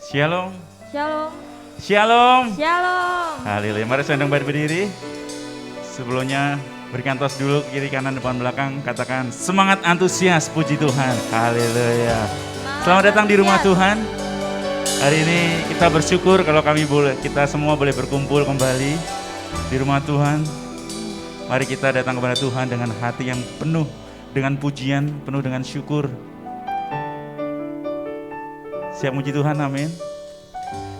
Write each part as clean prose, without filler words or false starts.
Shalom. Shalom. Shalom. Shalom. Haleluya. Mari sedang berdiri. Sebelumnya berikan tos dulu kiri kanan depan belakang. Katakan semangat antusias, puji Tuhan. Haleluya. Selamat datang di rumah Tuhan. Hari ini kita bersyukur kalau kita semua boleh berkumpul kembali di rumah Tuhan. Mari kita datang kepada Tuhan dengan hati yang penuh dengan pujian, penuh dengan syukur. Siap muji Tuhan, amin.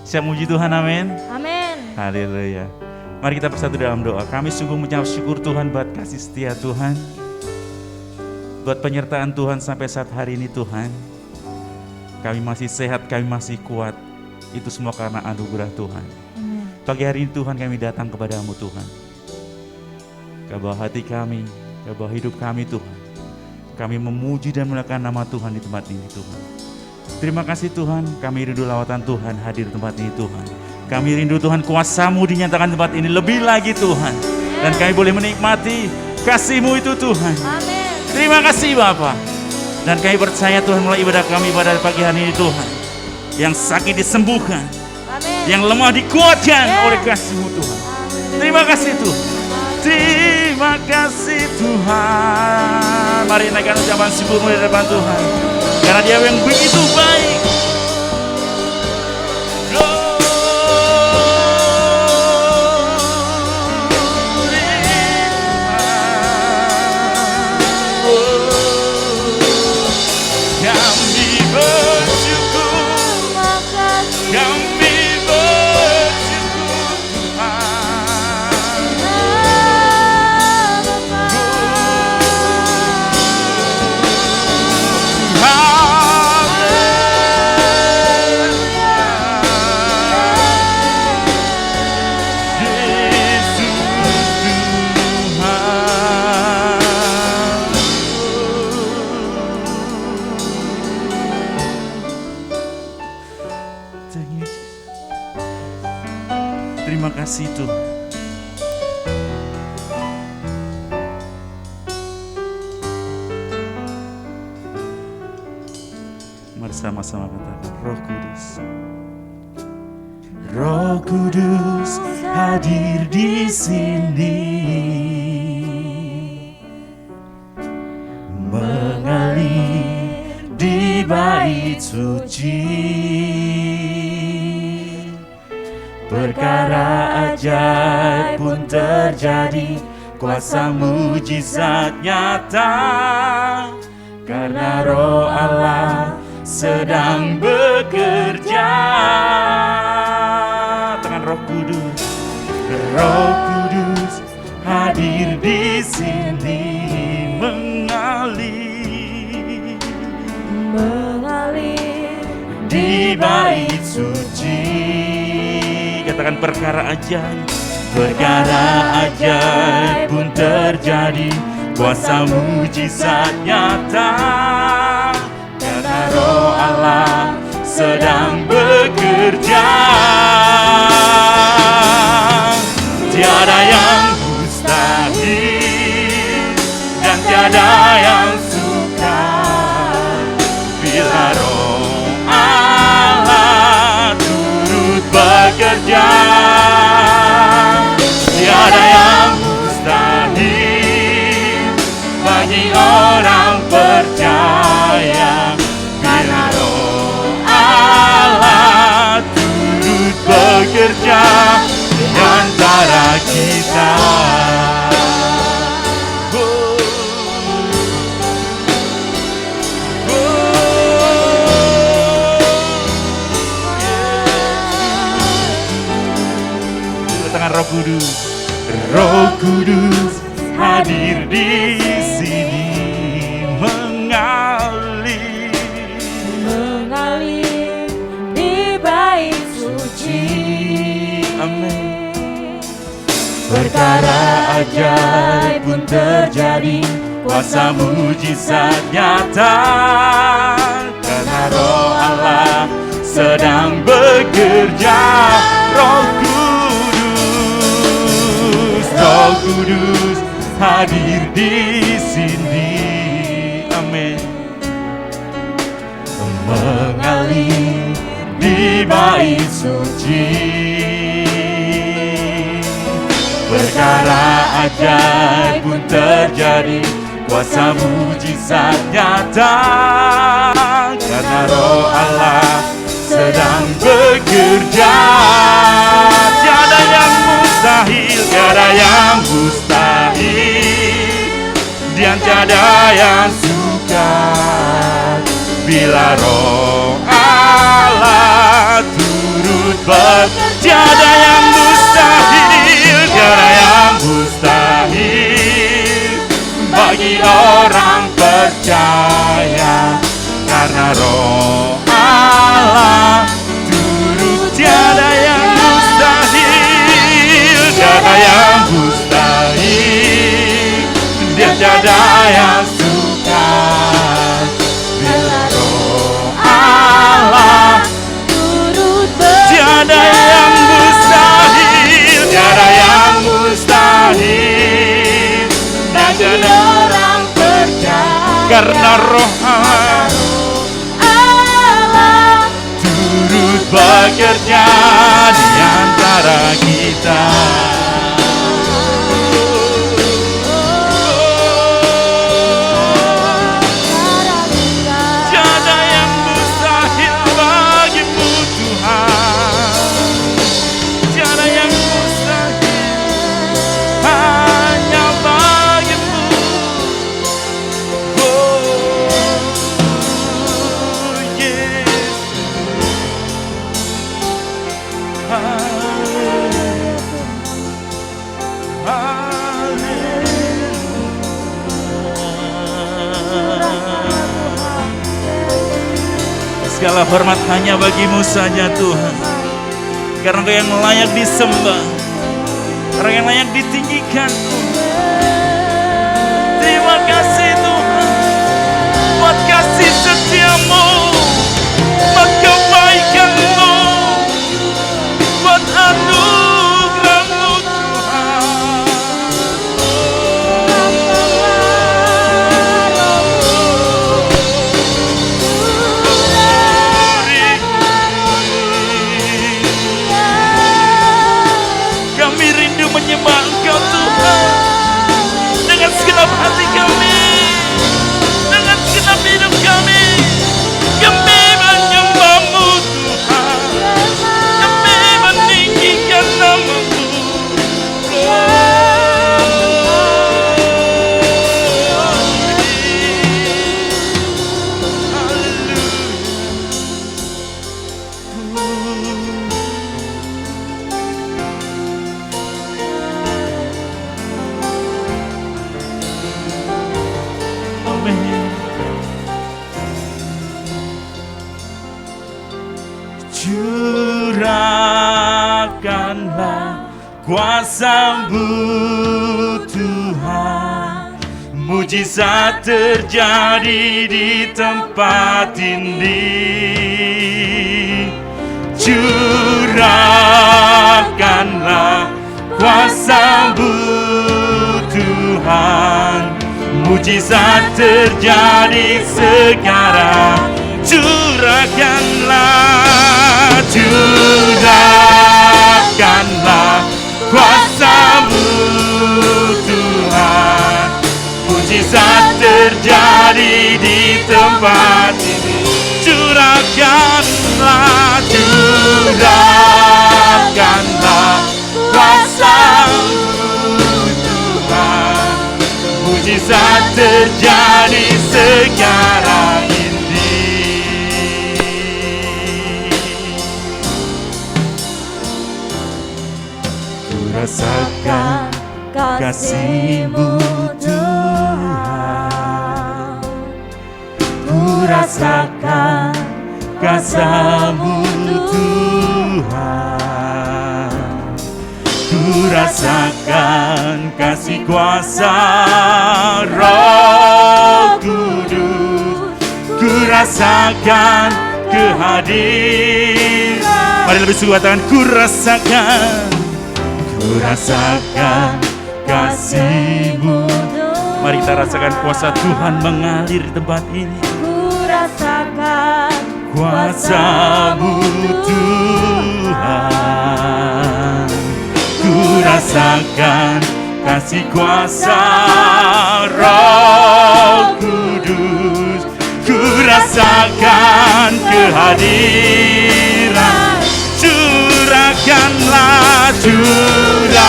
Siap muji Tuhan, amin. Amin. Haleluya. Mari kita bersatu dalam doa. Kami sungguh mengucap syukur Tuhan buat kasih setia Tuhan, buat penyertaan Tuhan sampai saat hari ini Tuhan. Kami masih sehat, kami masih kuat. Itu semua karena anugerah Tuhan. Amin. Pagi hari ini Tuhan kami datang kepadamu Tuhan. Kau bawa hati kami, Kau bawa hidup kami Tuhan. Kami memuji dan memuliakan nama Tuhan di tempat ini Tuhan. Terima kasih Tuhan, kami rindu lawatan Tuhan hadir di tempat ini Tuhan. Kami rindu Tuhan kuasa-Mu dinyatakan di tempat ini lebih lagi Tuhan. Dan kami boleh menikmati kasih-Mu itu Tuhan. Amin. Terima kasih Bapa. Dan kami percaya Tuhan mulai ibadah kami pada pagi hari ini Tuhan. Yang sakit disembuhkan. Amin. Yang lemah dikuatkan oleh kasih-Mu Tuhan. Terima kasih Tuhan. Terima kasih Tuhan. Mari naikkan ucapan syukur di depan Tuhan. Karena Dia yang begitu baik. Terima kasih Tuhan. Mari sama-sama katakan Roh Kudus. Roh Kudus hadir di sini, mengalir di bait suci. Perkara ajaib pun terjadi, kuasa mujizat nyata. Karena Roh Allah sedang bekerja. Dengan Roh Kudus, Roh Kudus hadir di sini, mengalir di bait suci. Katakan perkara ajaib pun terjadi, kuasa mujizat nyata. Karena Roh Allah sedang bekerja. Tiada yang mustahil dan tiada yang sukar bila Roh Allah turut bekerja. Tiada yang mustahil bagi orang percaya bila Roh Allah turut bekerja di antara kita. Roh Kudus, Roh Kudus hadir di sini, mengalir di bait suci. Amin. Perkara ajaib pun terjadi, kuasa mujizat nyata. Karena Roh Allah sedang bekerja. Roh Kudus hadir di sini, amin. Mengalir di di bait suci. Perkara ajaib pun terjadi, kuasa mujizat nyata, karena Roh Allah sedang bekerja. Tiada yang mustahil, tiada yang mustahil, dan tiada yang sukar bila Roh Allah turut tiada yang mustahil, tiada yang mustahil bagi orang percaya, karena Roh Allah turut. Tiada yang mustahil, tiada yang mustahil, dia tiada yang sukar bila Roh Allah turut tiada yang mustahil, tiada yang mustahil, dan tiada orang percaya, karena Roh Allah turut bekerja di antara kita. Tiada yang mustahil bagimu Tuhan, tiada yang mustahil hanya bagimu. Oh Yesus, segala hormat hanya bagimu saja Tuhan, karena Engkau yang layak disembah, Orang yang layak ditinggikan Tuhan. Terima kasih Tuhan buat kasih setiamu, buat kebaikanmu, buat anugerahmu Tuhan. Kami rindu menyembah Engkau Tuhan dengan segenap hati kami, dengan segenap hidup kami. Kami menyembah-Mu Tuhan, kami meninggikan nama-Mu. Amin. Curahkanlah kuasa-Mu Tuhan, mujizat terjadi di tempat ini. Curahkanlah kuasa-Mu Tuhan, mujizat terjadi sekarang. Curahkanlah, curahkanlah kuasa-Mu Tuhan, mujizat terjadi di tempat ini. Curahkanlah, curahkanlah kuasa-Mu Tuhan, mujizat terjadi sekarang ini. Ku rasakan kasih-Mu Tuhan, ku rasakan kuasa-Mu Tuhan, ku rasakan kasih kuasa Roh Kudus, ku rasakan kehadiran. Mari lebih sungguh katakan, ku rasakan kasih-Mu. Mari kita rasakan kuasa Tuhan mengalir di tempat ini. Ku rasakan kuasa-Mu Tuhan. Ku rasakan kasih kuasa Roh Kudus. Ku rasakan kehadiran. Curahkanlah, curahkanlah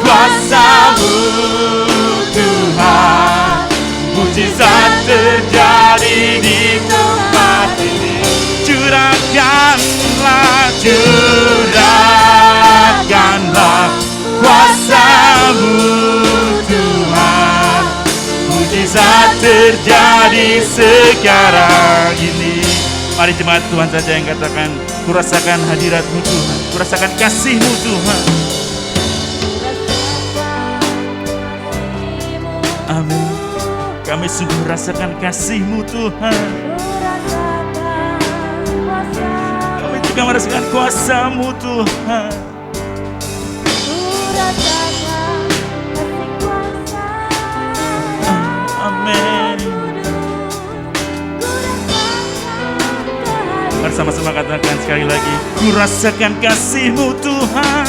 kuasa-Mu Tuhan. Mujizat terjadi di tempat ini. Curahkanlah, curahkanlah kuasa-Mu Tuhan. Mujizat terjadi sekarang ini. Mari jemaat Tuhan saja yang katakan, ku rasakan hadirat-Mu Tuhan, ku rasakan kasih-Mu Tuhan. Amin. Kami sungguh rasakan kasih-Mu Tuhan. Kami juga merasakan kuasa-Mu Tuhan. Amin. Mari sama-sama katakan sekali lagi, ku rasakan kasih-Mu Tuhan.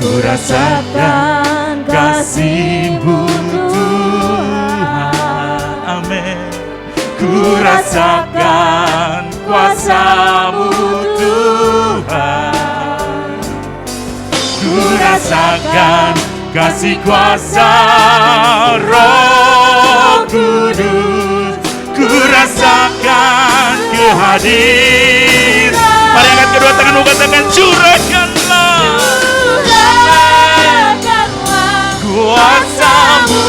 Ku rasakan kasih-Mu Tuhan. Amin. Ku rasakan kuasa-Mu Tuhan. Ku rasakan kasih kuasa Roh Kudus. Ku rasakan kehadiran. Mari angkat kedua tanganmu, katakan curahkanlah, kuasa-Mu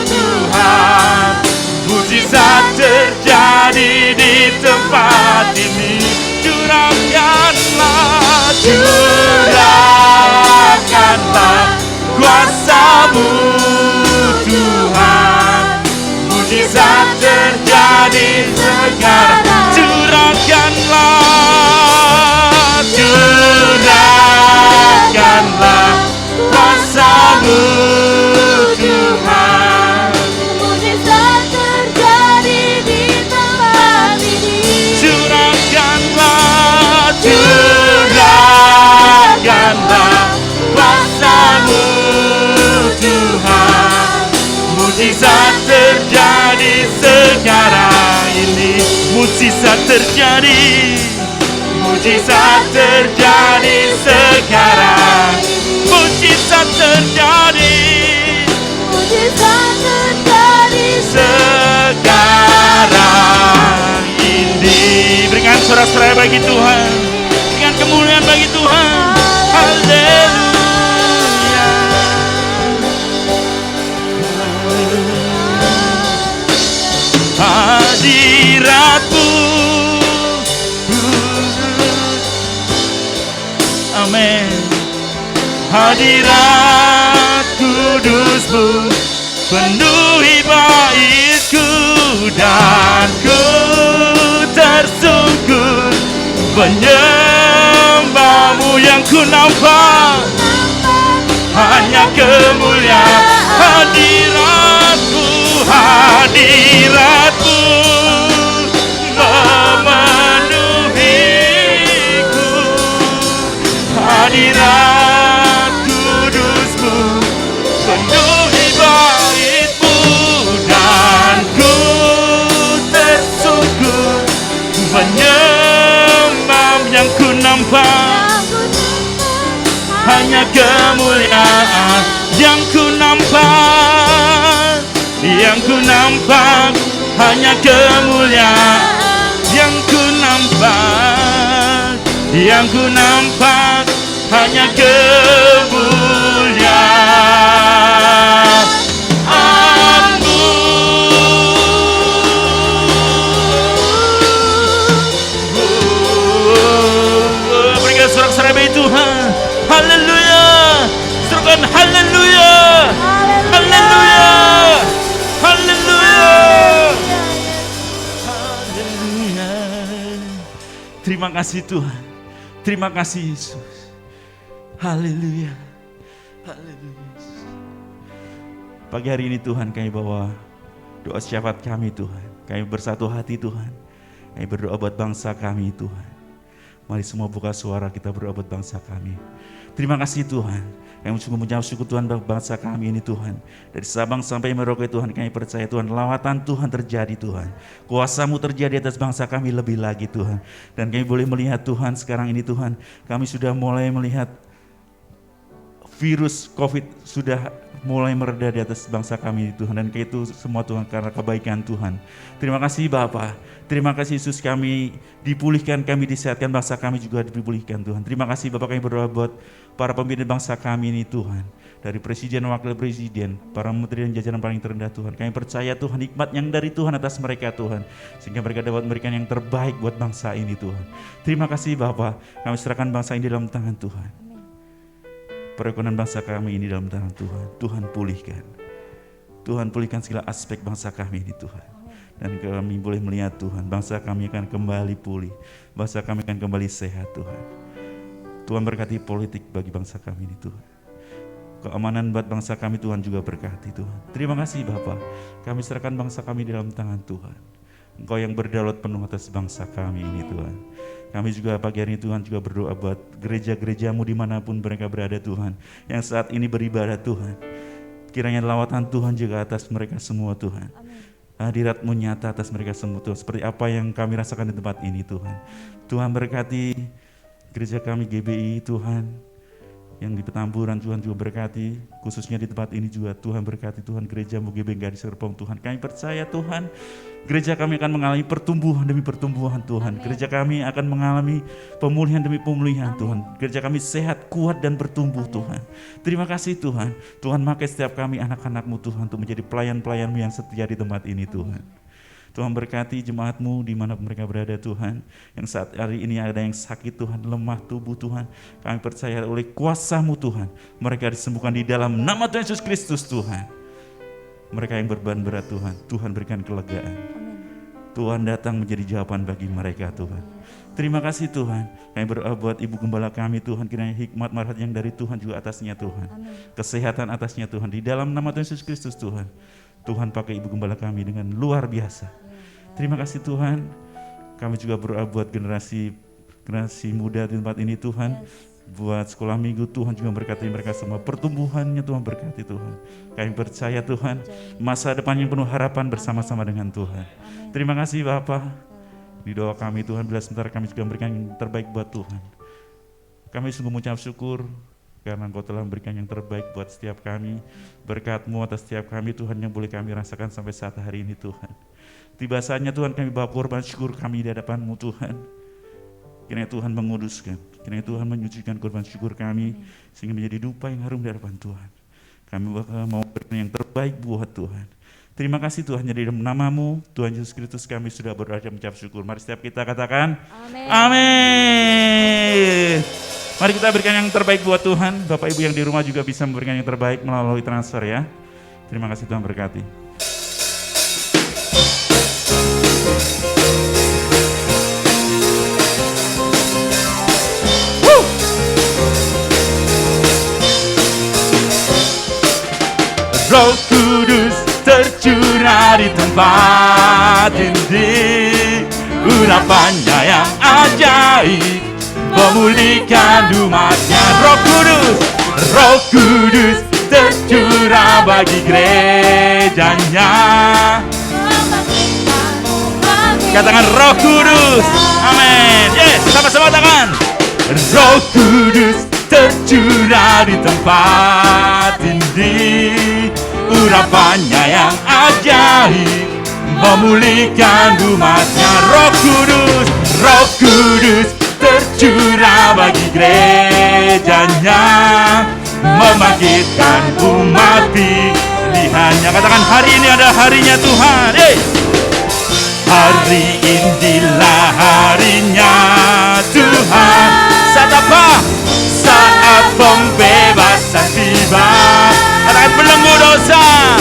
Tuhan. Mujizat terjadi di tempat ini. Curahkanlah, curahkanlah kuasa-Mu Tuhan. Mujizat terjadi sekarang. Curahkanlah, curahkanlah kuasa-Mu Tuhan. Mujizat terjadi di tempat ini. Curahkanlah, curahkanlah kuasa-Mu Tuhan. Mujizat terjadi sekarang ini. Mujizat terjadi, mujizat terjadi sekarang. Mujizat terjadi, Mujizat terjadi sekarang ini. Berikan sorak-sorai bagi Tuhan, berikan kemuliaan bagi Tuhan. Haleluya. Hadirat-Mu, amin. Hadirat kudus-Mu penuhi baitku, dan ku tersungkur menyembah-Mu. Yang ku nampak hanya kemuliaan hadirat-Mu, hadirat-Mu memenuhiku. Hadirat kudus-Mu penuhi bait-Mu, dan ku tersungkur menyembah. Yang ku nampak hanya kemuliaan. Yang ku nampak, yang ku nampak hanya kemuliaan. Yang ku nampak, yang ku nampak hanya kemuliaan-Mu. Berikan sorak-sorai bagi Tuhan. Haleluya. Serukan haleluya. Haleluya. Haleluya. Haleluya. Terima kasih Tuhan. Terima kasih Yesus. Haleluya. Haleluya. Pagi hari ini Tuhan kami bawa doa syafaat kami Tuhan. Kami bersatu hati Tuhan. Kami berdoa buat bangsa kami Tuhan. Mari semua buka suara kita berdoa buat bangsa kami. Terima kasih Tuhan. Kami sungguh mengucap syukur Tuhan bangsa kami ini Tuhan. Dari Sabang sampai Merauke Tuhan, kami percaya Tuhan lawatan Tuhan terjadi Tuhan. Kuasa-Mu terjadi atas bangsa kami lebih lagi Tuhan. Dan kami boleh melihat Tuhan sekarang ini Tuhan. Kami sudah mulai melihat virus COVID sudah mulai mereda di atas bangsa kami Tuhan. Dan itu semua Tuhan karena kebaikan Tuhan. Terima kasih Bapa. Terima kasih Yesus, kami dipulihkan, kami disehatkan, bangsa kami juga dipulihkan Tuhan. Terima kasih Bapak, kami berdoa buat para pemimpin bangsa kami ini Tuhan. Dari Presiden, Wakil Presiden, para menteri dan jajaran paling terendah Tuhan. Kami percaya Tuhan hikmat yang dari Tuhan atas mereka Tuhan. Sehingga mereka dapat memberikan yang terbaik buat bangsa ini Tuhan. Terima kasih Bapak, kami serahkan bangsa ini dalam tangan Tuhan. Perekonomian bangsa kami ini dalam tangan Tuhan. Tuhan pulihkan. Tuhan pulihkan segala aspek bangsa kami ini Tuhan. Dan kami boleh melihat Tuhan, bangsa kami akan kembali pulih. Bangsa kami akan kembali sehat Tuhan. Tuhan berkati politik bagi bangsa kami ini Tuhan. Keamanan buat bangsa kami Tuhan juga berkati Tuhan. Terima kasih Bapa, kami serahkan bangsa kami dalam tangan Tuhan. Engkau yang berdaulat penuh atas bangsa kami ini Tuhan. Kami juga pagi hari ini Tuhan juga berdoa buat gereja-gerejamu dimanapun mereka berada Tuhan. Yang saat ini beribadah Tuhan. Kiranya lawatan Tuhan juga atas mereka semua Tuhan. Hadirat-Mu nyata atas mereka semua Tuhan. Seperti apa yang kami rasakan di tempat ini Tuhan. Tuhan berkati gereja kami GBI Tuhan. Yang di Petamburan Tuhan juga berkati. Khususnya di tempat ini juga Tuhan berkati Tuhan. Gereja-Mu GBI Gadis Serpong Tuhan. Kami percaya Tuhan, gereja kami akan mengalami pertumbuhan demi pertumbuhan Tuhan. Gereja kami akan mengalami pemulihan demi pemulihan Tuhan. Gereja kami sehat, kuat dan bertumbuh Tuhan. Terima kasih Tuhan. Tuhan pakai setiap kami anak-anak-Mu Tuhan untuk menjadi pelayan-pelayan-Mu yang setia di tempat ini Tuhan. Tuhan berkati jemaat-Mu di mana mereka berada Tuhan. Yang saat hari ini ada yang sakit Tuhan, lemah tubuh Tuhan. Kami percaya oleh kuasa-Mu Tuhan, mereka disembuhkan di dalam nama Tuhan Yesus Kristus Tuhan. Mereka yang berbeban berat Tuhan, Tuhan berikan kelegaan. Tuhan datang menjadi jawaban bagi mereka Tuhan. Terima kasih Tuhan. Kami berdoa buat Ibu Gembala kami Tuhan, kiranya hikmat marhat yang dari Tuhan juga atasnya Tuhan. Kesehatan atasnya Tuhan, di dalam nama Tuhan Yesus Kristus Tuhan. Tuhan pakai Ibu Gembala kami dengan luar biasa. Terima kasih Tuhan. Kami juga berdoa buat generasi muda di tempat ini Tuhan. Buat sekolah minggu Tuhan juga berkati mereka semua. Pertumbuhannya Tuhan berkati Tuhan. Kami percaya Tuhan, masa depan yang penuh harapan bersama-sama dengan Tuhan. Terima kasih Bapa. Di doa kami Tuhan, bila sebentar kami juga memberikan yang terbaik buat Tuhan. Kami sungguh mengucap syukur karena Engkau telah memberikan yang terbaik buat setiap kami. Berkat-Mu atas setiap kami Tuhan yang boleh kami rasakan sampai saat hari ini Tuhan. Tiba saatnya Tuhan kami bawa korban syukur kami di hadapan-Mu Tuhan. Kiranya Tuhan menguduskan, kiranya Tuhan menyucikan korban syukur kami sehingga menjadi dupa yang harum di hadapan Tuhan. Kami mau berikan yang terbaik buat Tuhan. Terima kasih Tuhan, jadi dalam nama-Mu Tuhan Yesus Kristus kami sudah berdoa dan mengucap syukur. Mari setiap kita katakan amin. Mari kita berikan yang terbaik buat Tuhan. Bapak Ibu yang di rumah juga bisa memberikan yang terbaik melalui transfer ya. Terima kasih Tuhan berkati. Roh Kudus tercurah di tempat ini, urapannya yang ajaib memulihkan umatnya. Roh Kudus tercurah bagi gerejanya. Katakan Roh Kudus, amin. Yes, sama-sama tangan. Roh Kudus tercurah di tempat ini, urapannya yang ajaib memulihkan umatnya. Roh Kudus tercurah bagi gerejanya, membangkitkan umat pilihannya. Katakan hari ini adalah harinya Tuhan. Hari inilah harinya Tuhan. Saat apa? Saat pembebasan tiba. Katakan belenggu dosa.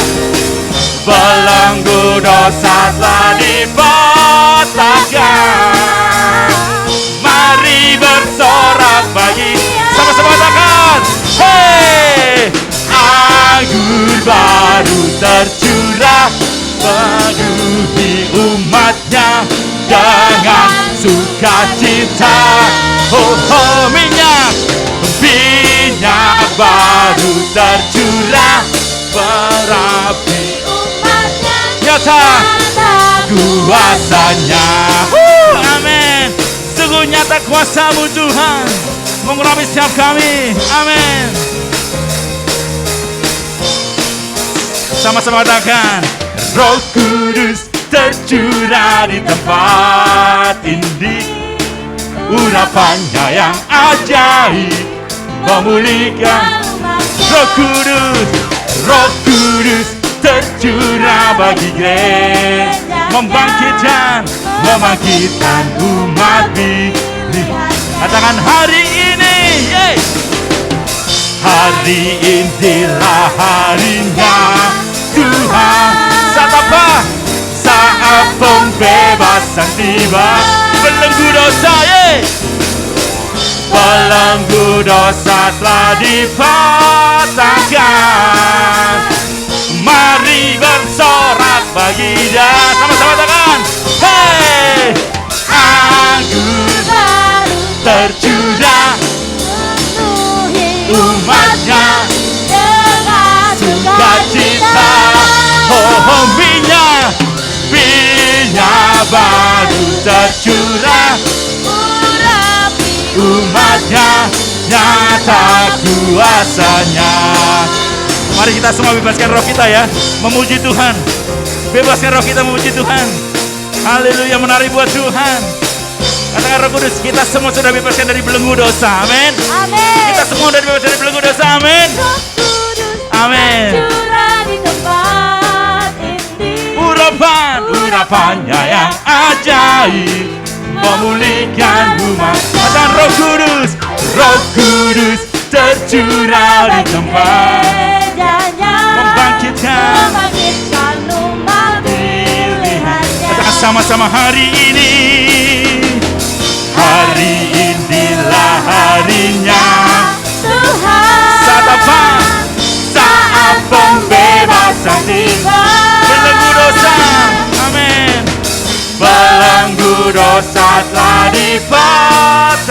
Belenggu dosa telah dipatahkan. Mari bersorak bagi. Sama-sama katakan. Hey, anggur baru tercurah. umatnya dengan sukacita. Oh, oh, minyak baru tercurah berapi umatnya nyata kuasanya. Amin. Sungguh nyata kuasa-Mu Tuhan mengurapi setiap kami. Amin. Sama-sama katakan, Roh Kudus tercurah di tempat ini. Urapannya yang ajaib memulihkan. Roh Kudus tercurah bagi gereja, membangkitkan umat pilihan. Katakan hari ini, hari inilah harinya Tuhan. Saat apa? Saat pembebasan tiba. Belenggu dosa, belenggu dosa telah dipatahkan. Mari bersorak bagi Dia. Sama-sama katakan, hey, anggur baru tercurah umatnya dengan sukacita. Oh, minyak baru tercurah umatnya nyata kuasanya. Mari kita semua bebaskan roh kita ya, memuji Tuhan. Bebaskan roh kita memuji Tuhan. Haleluya, menari buat Tuhan. Katakan Roh Kudus, kita semua sudah bebaskan dari belenggu dosa. Amin. Amin. Kita semua sudah bebaskan dari belenggu dosa. Amin. Amin. Urapannya yang ajaib memulihkan umat. Katakan Roh Kudus tercurah di tempat, membangkitkan umat pilihan. Katakan sama-sama, hari inilah harinya Tuhan. Saat apa? Saat pembebasan tiba. Belenggu dosa, amin. Belenggu dosa telah dipatahkan.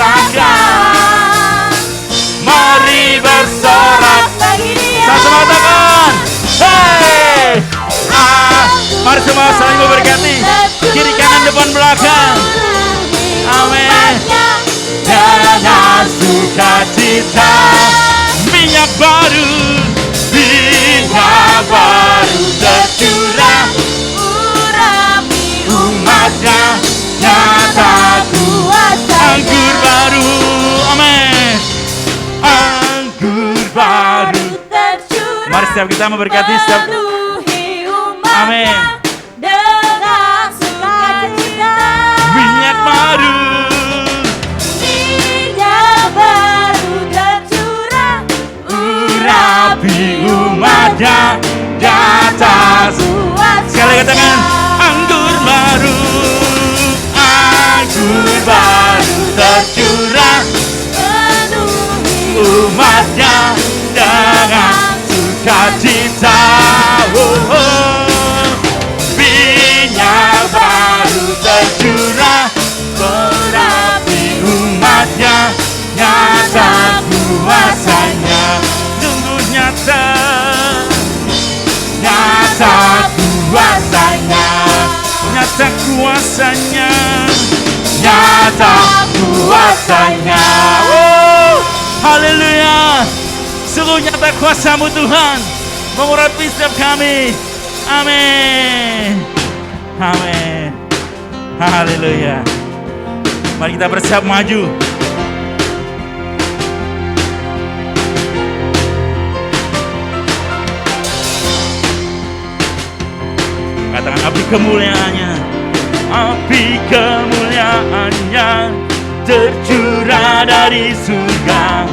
Mari bersorak bagi Dia. Sama-sama katakan, hey, mari semua saling memberkati, kiri kanan depan belakang. Amin. Dengan sukacita, minyak baru tercurah umatnya nyata kuasa. Anggur baru, amin. Anggur baru tercurah. Mari setiap kita memberkati setiap, amin. Dengan sukacita, minyak baru tercurah urapi umatnya di atas. Sekali katakan, anggur baru tercurah umatnya dengan sukacita. Minyak baru tercurah berapi umatnya nyata kuasanya. Sungguh nyata kuasanya, nyata kuasanya, nyata kuasanya. Haleluya. Sungguh nyata kuasa-Mu Tuhan mengurapi setiap kami. Amin. Amin. Haleluya. Mari kita bersiap maju. Katakan, api kemuliaannya, api kemuliaannya tercurah dari surga,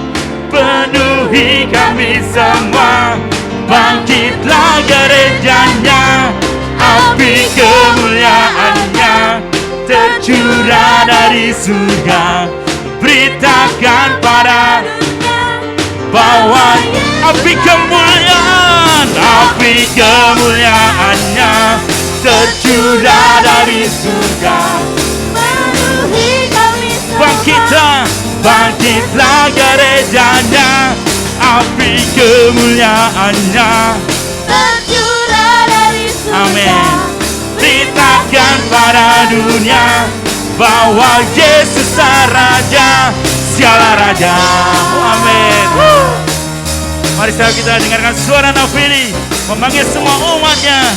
penuhi kami semua. Bangkitlah gerejanya, api kemuliaannya tercurah dari surga. Beritakan pada bahwa api kemuliaannya tercurah dari surga. Penuhi kami semua. Bangkitlah gerejanya, api kemuliaannya Tercurah dari surga. Amin. Beritakan pada dunia bahwa Yesus Raja, Sialah Raja. Amin. Mari kita dengarkan suara Nafiri memanggil semua umatnya.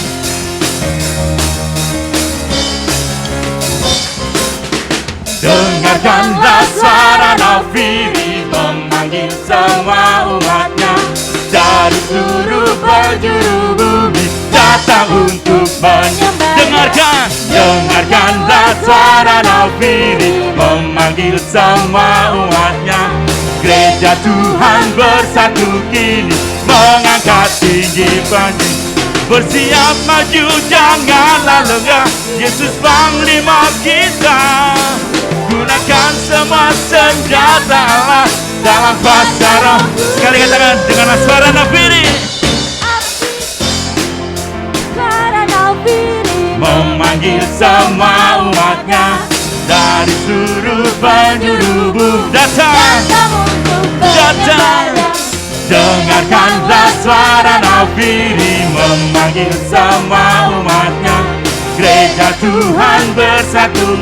Dengarkanlah suara Nafiri memanggil semua umatnya. Dari seluruh penjuru bumi datang untuk menyembah. Dengarkanlah suara Nafiri memanggil semua umatnya. Gereja Tuhan bersatu kini mengangkat tinggi panji. Bersiap maju janganlah lengah, Yesus Panglima kita. Gunakan semua senjata Allah dalam kuasa Roh. Sekali katakan dengan suara Nafiri. Suara Nafiri Memanggil semua umatnya dari seluruh penjuru bumi. Datang. Dengarkanlah suara Nafiri memanggil semua umatnya. Gereja Tuhan bersatu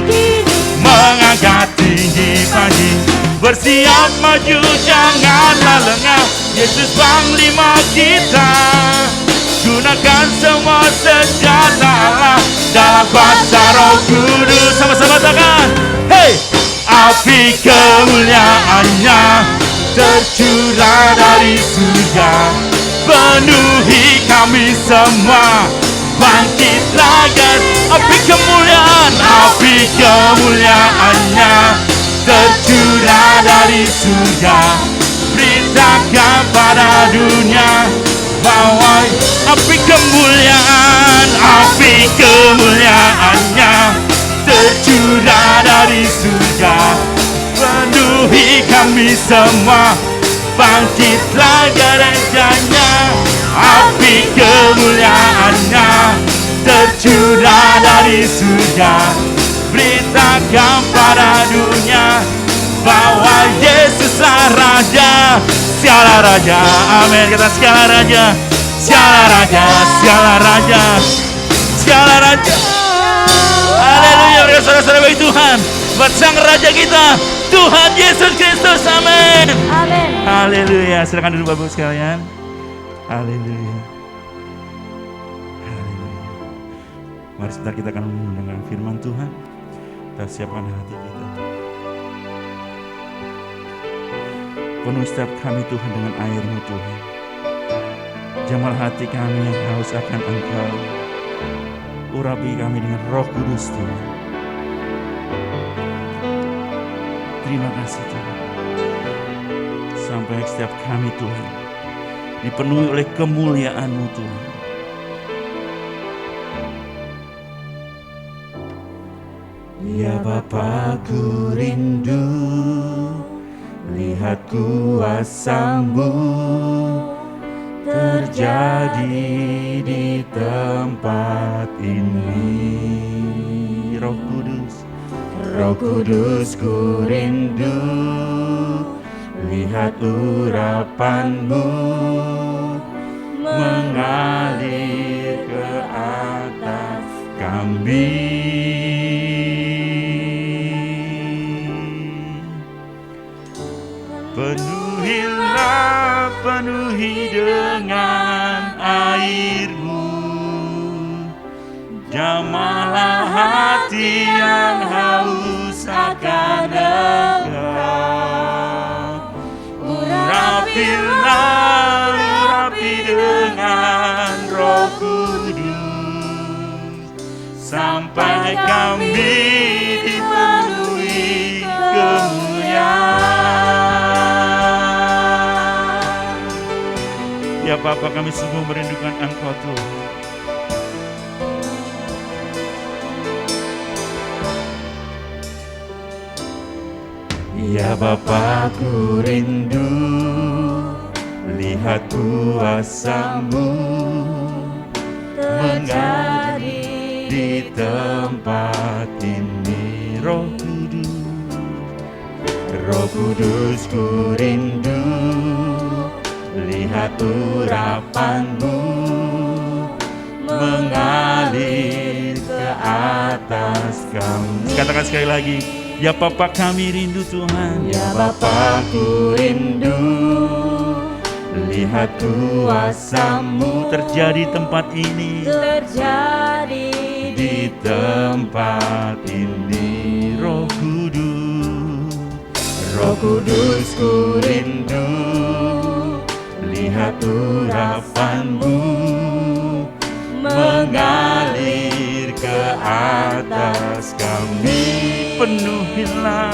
mengangkat tinggi pagi. Bersiap maju janganlah lengah, Yesus Panglima kita. Gunakan semua senjata Allah dalam kuasa Roh Kudus. Sama-sama tangan. Hey! Api kemuliaannya tercurah dari surga. Penuhi kami semua. Bangkitlah api kemuliaannya tercurah dari surga. Beritakan pada dunia bahwa api kemuliaannya tercurah dari surga. Penuhi kami semua. Bangkitlah gerejanya, api kemuliaannya tercurah dari surga. Beritakan pada dunia bahwa Yesuslah Raja, Sialah Raja. Amin. Kata Sialah Raja, Sialah Raja, Sialah Raja, Sialah Raja. Haleluya. Mereka saudara-saudara baik Tuhan, buat Sang Raja kita, Tuhan Yesus Kristus. Amin. Amin. Haleluya. Silakan duduk Bapak sekalian. Haleluya. Haleluya. Mari sebentar kita akan mendengar firman Tuhan. Kita siapkan hati kita. Penuhi setiap kami Tuhan dengan air-Mu Tuhan. Jamah hati kami yang haus akan Engkau. Urapi kami dengan Roh Kudus Tuhan. Terima kasih Tuhan. Sampai setiap kami Tuhan dipenuhi oleh kemuliaan-Mu Tuhan. Ya Bapa-Ku rindu lihat kuasa-Mu terjadi di tempat ini. Roh Kudus ku rindu lihat urapan-Mu mengalir ke atas kami. Penuhi dengan air-Mu, jamahlah hati yang haus akan Engkau. Urapi dengan Roh Kudus, sampai kami dipenuhi kemuliaan. Ya Bapa, kami sungguh merindukan Engkau Tuhan. Ya Bapa, ku rindu lihat kuasa-Mu mengalir tempat ini. Roh Kudus ku rindu lihat urapanmu mengalir ke atas kami. Katakan sekali lagi, ya Bapa kami rindu Tuhan. Ya Bapa ku rindu lihat kuasa-Mu terjadi tempat ini, terjadi di tempat ini. Roh Kudus ku rindu lihat urapan-Mu mengalir ke atas kami. Penuhilah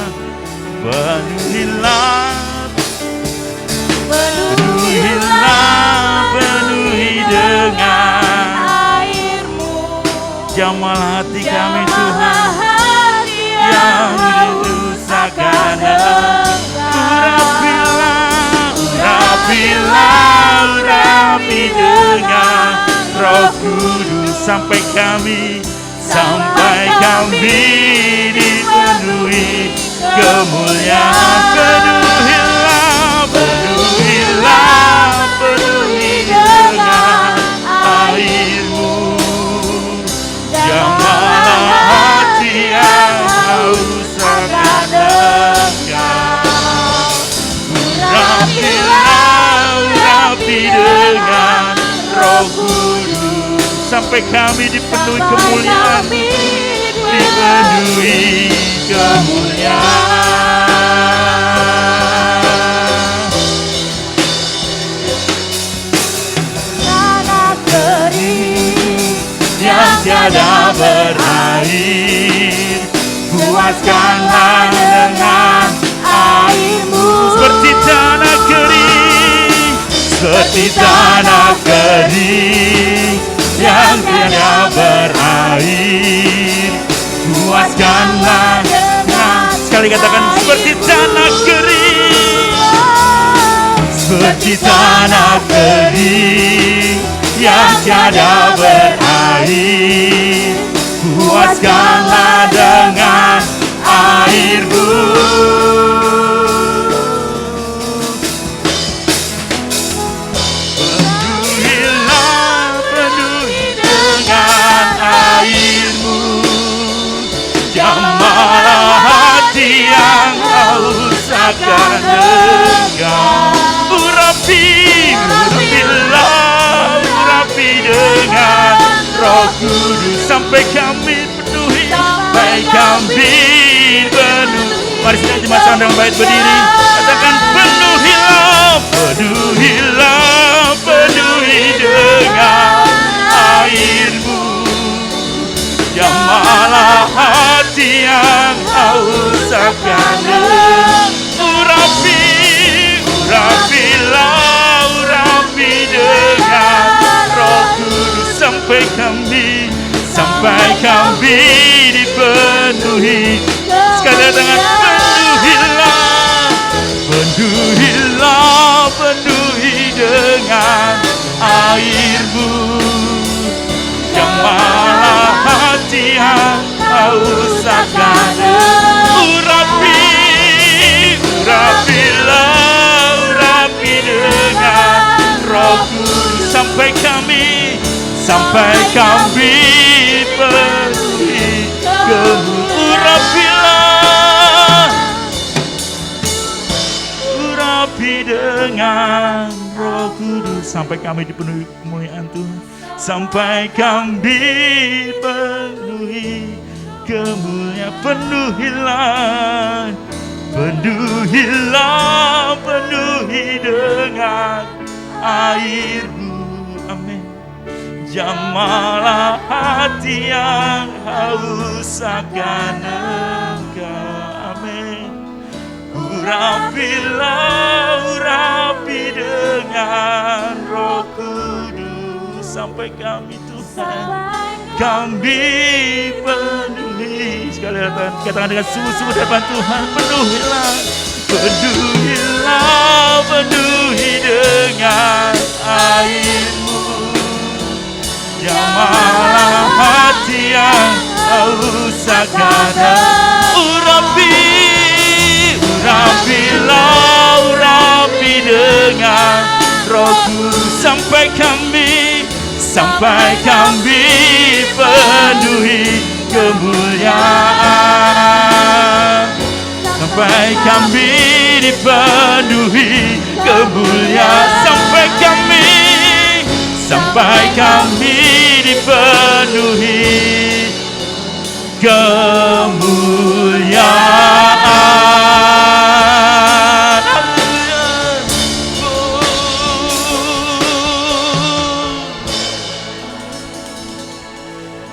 penuhi dengan air-Mu, jamal hati kami jamah Tuhan, hati yang haus akan urapi dengan Roh Kudus sampai kami dipenuhi kemuliaan. Penuhi dengan air-Mu, jamahlah hati yang haus akan Engkau. Urapi dengan Roh Kudus sampai kami dipenuhi kemuliaan, dipenuhi kemuliaan. tanah kering Yang tiada berair, puaskanlah dengan air-Mu, seperti tanah kering yang tiada berair, puaskanlah dengan. Sekali katakan, seperti tanah kering yang tiada berair, puaskanlah dengan air-Mu. Penuhi dengan air-Mu, jamahlah hati yang haus akan Engkau. Urapi dengan Roh Kudus sampai kami penuhi, Mari sedang jemaat sandang bait berdiri, katakan penuhi dengan air-Mu, jamahlah hati yang haus akan urapi dengan Roh Kudus sampai kami dipenuhi. Sekali dengan penuhi dengan air-Mu, jamahlah hati yang haus akan urapi dengan Roh Kudus sampai kami penuhi urapi dengan Roh Kudus sampai kami dipenuhi kemuliaan Tuhan, sampai kami penuhi kemuliaan. Penuhi dengan air-Mu, amin. Jamahlah hati yang haus akan Engkau, amin. Urapi dengan Roh Kudus sampai kami Tuhan, kami penuhi. Sekali katakan dengan sungguh-sungguh depan Tuhan, penuhi dengan air-Mu, jamahlah hati yang Usakana urapi dengan rohku sampai kami penuhi kemuliaan, sampai kami dipenuhi kemuliaan, sampai kami dipenuhi kemuliaan.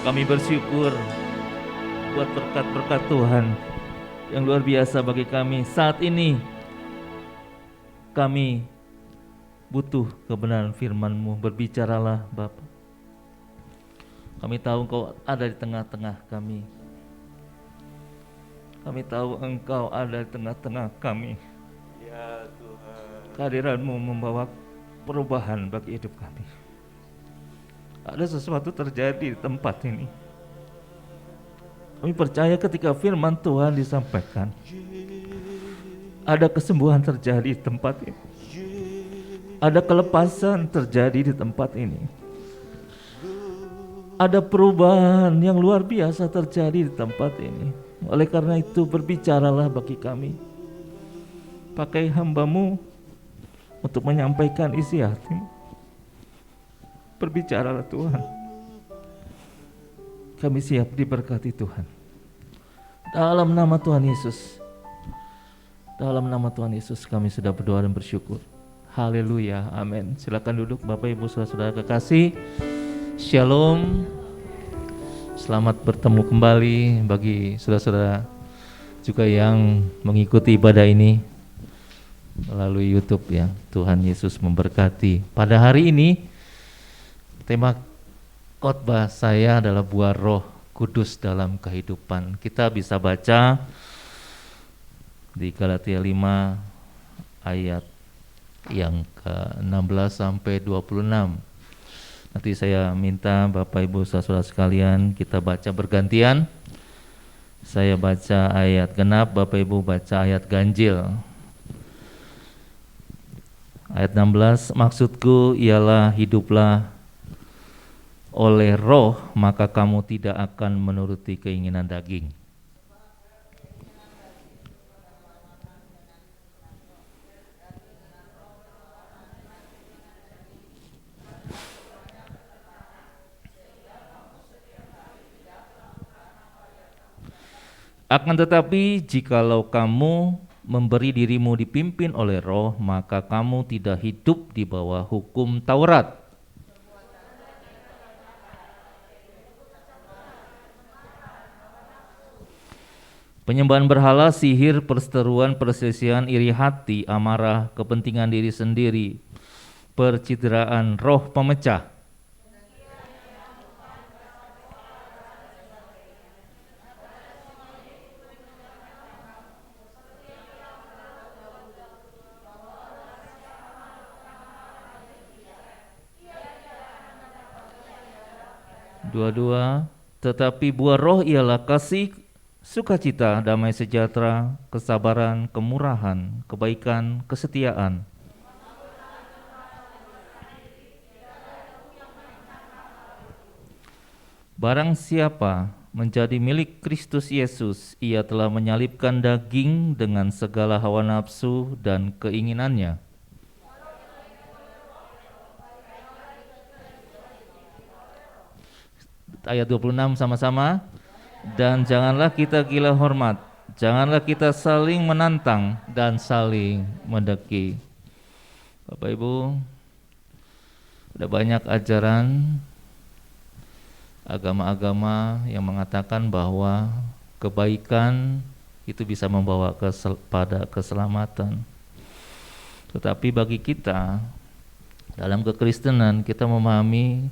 Kami bersyukur buat berkat-berkat Tuhan yang luar biasa bagi kami. Saat ini kami butuh kebenaran firman-Mu. Berbicaralah Bapa. Kami tahu Engkau ada di tengah-tengah kami. Kami tahu Engkau ada di tengah-tengah kami. Ya Tuhan. Kehadiran-Mu membawa perubahan bagi hidup kami. Ada sesuatu terjadi di tempat ini. Kami percaya ketika firman Tuhan disampaikan, ada kesembuhan terjadi di tempat ini. Ada kelepasan terjadi di tempat ini. Ada perubahan yang luar biasa terjadi di tempat ini. Oleh karena itu berbicaralah bagi kami. Pakai hamba-Mu untuk menyampaikan isi hati-Mu. Berbicaralah Tuhan. Kami siap diberkati Tuhan. Dalam nama Tuhan Yesus. Dalam nama Tuhan Yesus kami sudah berdoa dan bersyukur. Haleluya, amin. Silakan duduk Bapak Ibu Saudara kekasih. Shalom. Selamat bertemu kembali bagi saudara-saudara juga yang mengikuti ibadah ini melalui YouTube ya. Tuhan Yesus memberkati. Pada hari ini tema khotbah saya adalah buah Roh Kudus dalam kehidupan. Kita bisa baca di Galatia 5 ayat yang ke-16 sampai 26. Nanti saya minta Bapak Ibu saudara sekalian kita baca bergantian. Saya baca ayat genap, Bapak Ibu baca ayat ganjil. Ayat 16, maksudku ialah hiduplah oleh Roh, maka kamu tidak akan menuruti keinginan daging. Akan tetapi jikalau kamu memberi dirimu dipimpin oleh Roh, maka kamu tidak hidup di bawah hukum Taurat. Penyembahan berhala, sihir, perseteruan, perselisihan, iri hati, amarah, kepentingan diri sendiri, percideraan, roh pemecah. Dua-dua, tetapi buah roh ialah kasih, sukacita, damai sejahtera, kesabaran, kemurahan, kebaikan, kesetiaan. Barang siapa menjadi milik Kristus Yesus, ia telah menyalibkan daging dengan segala hawa nafsu dan keinginannya. Ayat 26 sama-sama. Dan janganlah kita gila hormat, janganlah kita saling menantang dan saling mendeki. Bapak Ibu, ada banyak ajaran agama-agama yang mengatakan bahwa kebaikan itu bisa membawa pada keselamatan. Tetapi bagi kita, dalam kekristenan kita memahami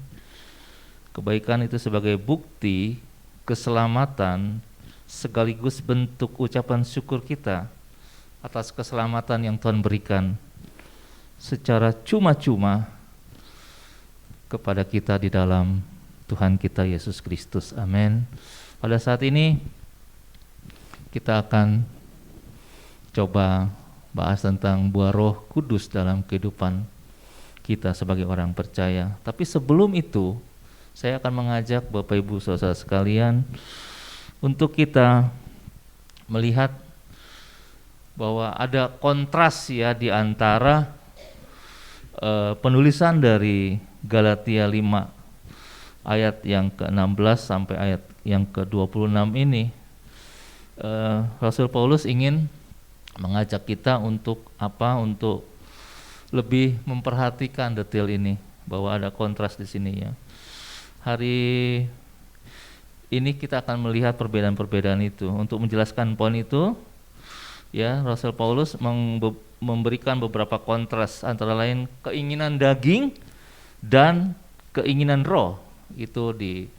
kebaikan itu sebagai bukti keselamatan sekaligus bentuk ucapan syukur kita atas keselamatan yang Tuhan berikan secara cuma-cuma kepada kita di dalam Tuhan kita Yesus Kristus. Amin. Pada saat ini kita akan coba bahas tentang buah Roh Kudus dalam kehidupan kita sebagai orang percaya. Tapi sebelum itu, saya akan mengajak Bapak Ibu Saudara sekalian untuk kita melihat bahwa ada kontras ya di antara penulisan dari Galatia 5 ayat yang ke-16 sampai ayat yang ke-26 ini. Rasul Paulus ingin mengajak kita untuk apa? Untuk lebih memperhatikan detail ini, bahwa ada kontras di sini ya. Hari ini kita akan melihat perbedaan-perbedaan itu. Untuk menjelaskan poin itu, ya, Rasul Paulus memberikan beberapa kontras, antara lain keinginan daging dan keinginan roh. Itu di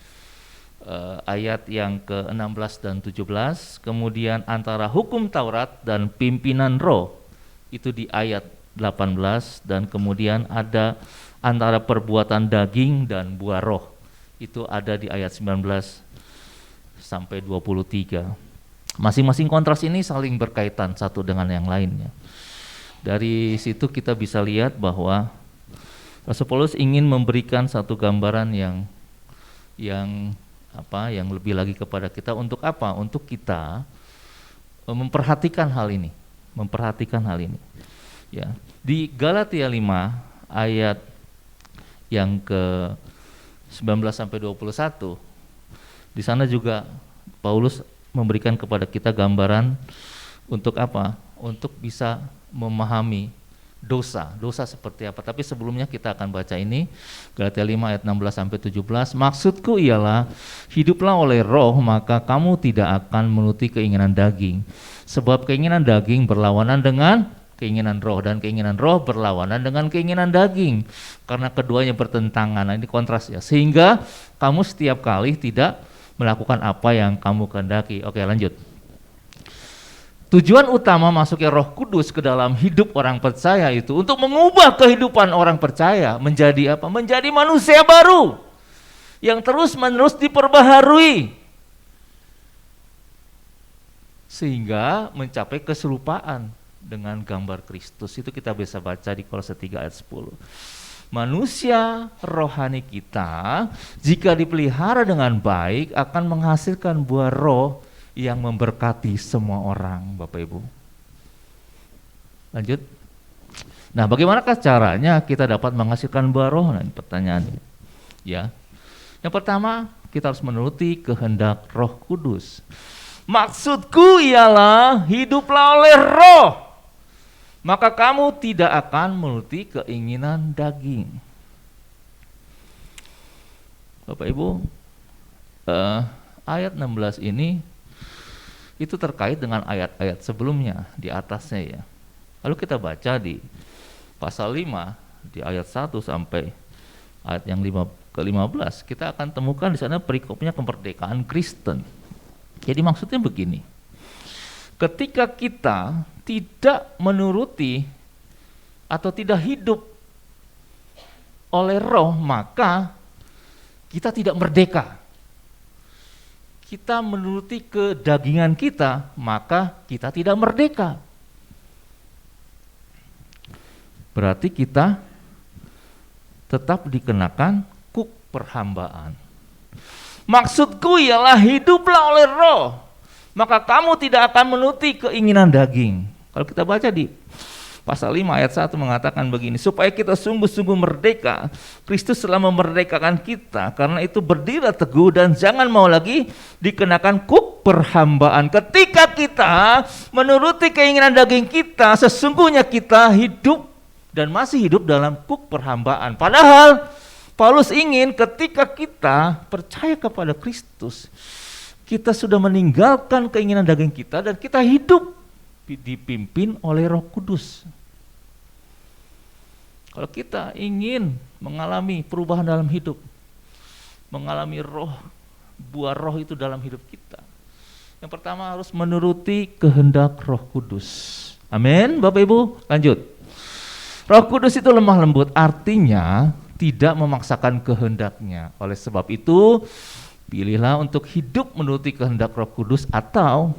ayat yang ke-16 dan 17. Kemudian antara hukum Taurat dan pimpinan roh, itu di ayat 18. Dan kemudian ada antara perbuatan daging dan buah roh, itu ada di ayat 19 sampai 23. Masing-masing kontras ini saling berkaitan satu dengan yang lainnya. Dari situ kita bisa lihat bahwa Rasul Paulus ingin memberikan satu gambaran yang lebih lagi kepada kita. Untuk apa? Untuk kita memperhatikan hal ini, Ya, di Galatia 5 ayat yang ke 19 sampai 21, di sana juga Paulus memberikan kepada kita gambaran untuk apa? Untuk bisa memahami dosa seperti apa. Tapi sebelumnya kita akan baca ini, Galatia 5 ayat 16 sampai 17. Maksudku ialah, hiduplah oleh roh, maka kamu tidak akan menuruti keinginan daging. Sebab keinginan daging berlawanan dengan keinginan roh, dan keinginan roh berlawanan dengan keinginan daging, karena keduanya bertentangan. Nah, ini kontras ya. Sehingga kamu setiap kali tidak melakukan apa yang kamu kehendaki. Oke, lanjut. Tujuan utama masuknya Roh Kudus ke dalam hidup orang percaya itu untuk mengubah kehidupan orang percaya menjadi apa? Menjadi manusia baru yang terus-menerus diperbaharui sehingga mencapai keserupaan dengan gambar Kristus. Itu kita bisa baca di Kolose 3 ayat 10. Manusia rohani kita jika dipelihara dengan baik akan menghasilkan buah roh yang memberkati semua orang, Bapak Ibu. Lanjut. Nah, bagaimanakah caranya kita dapat menghasilkan buah roh? Nah, ini pertanyaannya. Ya. Yang pertama, kita harus menuruti kehendak Roh Kudus. Maksudku ialah, hiduplah oleh roh, maka kamu tidak akan menuruti keinginan daging. Bapak Ibu, ayat 16 ini itu terkait dengan ayat-ayat sebelumnya di atasnya ya. Lalu kita baca di pasal 5 di ayat 1 sampai ayat yang ke-15, kita akan temukan di sana perikopnya kemerdekaan Kristen. Jadi maksudnya begini. Ketika kita tidak menuruti atau tidak hidup oleh roh, maka kita tidak merdeka. Kita menuruti kedagingan kita, maka kita tidak merdeka. Berarti kita tetap dikenakan kuk perhambaan. Maksudku ialah, hiduplah oleh roh, maka kamu tidak akan menuruti keinginan daging. Kalau kita baca di pasal 5 ayat 1 mengatakan begini, supaya kita sungguh-sungguh merdeka, Kristus telah memerdekakan kita, karena itu berdirilah teguh dan jangan mau lagi dikenakan kuk perhambaan. Ketika kita menuruti keinginan daging kita, sesungguhnya kita hidup dan masih hidup dalam kuk perhambaan. Padahal Paulus ingin ketika kita percaya kepada Kristus, kita sudah meninggalkan keinginan daging kita dan kita hidup dipimpin oleh Roh Kudus. Kalau kita ingin mengalami perubahan dalam hidup, mengalami buah roh itu dalam hidup kita, yang pertama harus menuruti kehendak Roh Kudus. Amin, Bapak Ibu. Lanjut. Roh Kudus itu lemah lembut, artinya tidak memaksakan kehendaknya. Oleh sebab itu, Pilihlah untuk hidup menuruti kehendak Roh Kudus atau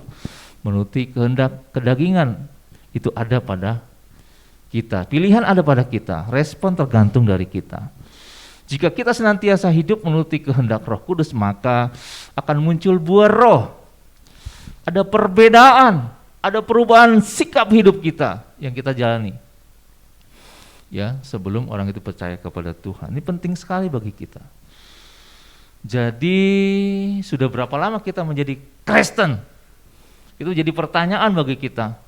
menuruti kehendak kedagingan. Itu ada pada kita. Pilihan ada pada kita. Respon tergantung dari kita. Jika kita senantiasa hidup menuruti kehendak Roh Kudus, maka akan muncul buah roh. Ada perbedaan, ada perubahan sikap hidup kita yang kita jalani. Ya, sebelum orang itu percaya kepada Tuhan. Ini penting sekali bagi kita. Jadi sudah berapa lama kita menjadi Kristen? Itu jadi pertanyaan bagi kita.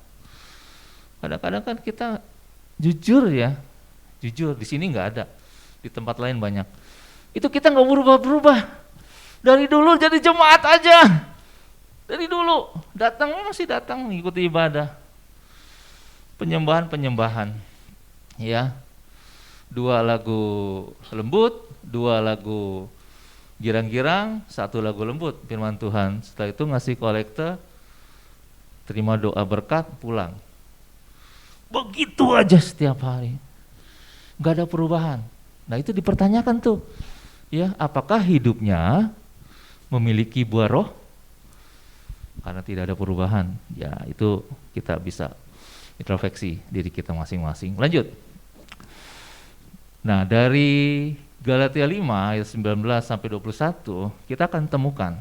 Kadang-kadang kan kita jujur ya, jujur di sini nggak ada, di tempat lain banyak. Itu kita nggak berubah-berubah. Dari dulu jadi jemaat aja. Dari dulu datang masih datang mengikuti ibadah, penyembahan. Ya, 2 lagu lembut, 2 lagu girang-girang, 1 lagu lembut firman Tuhan. Setelah itu ngasih kolekte, terima doa berkat, pulang. Begitu aja setiap hari, nggak ada perubahan. Nah itu dipertanyakan tuh, ya apakah hidupnya memiliki buah roh? Karena tidak ada perubahan, ya itu kita bisa introspeksi diri kita masing-masing. Lanjut. Nah dari Galatia 5 ayat 19 sampai 21 kita akan temukan,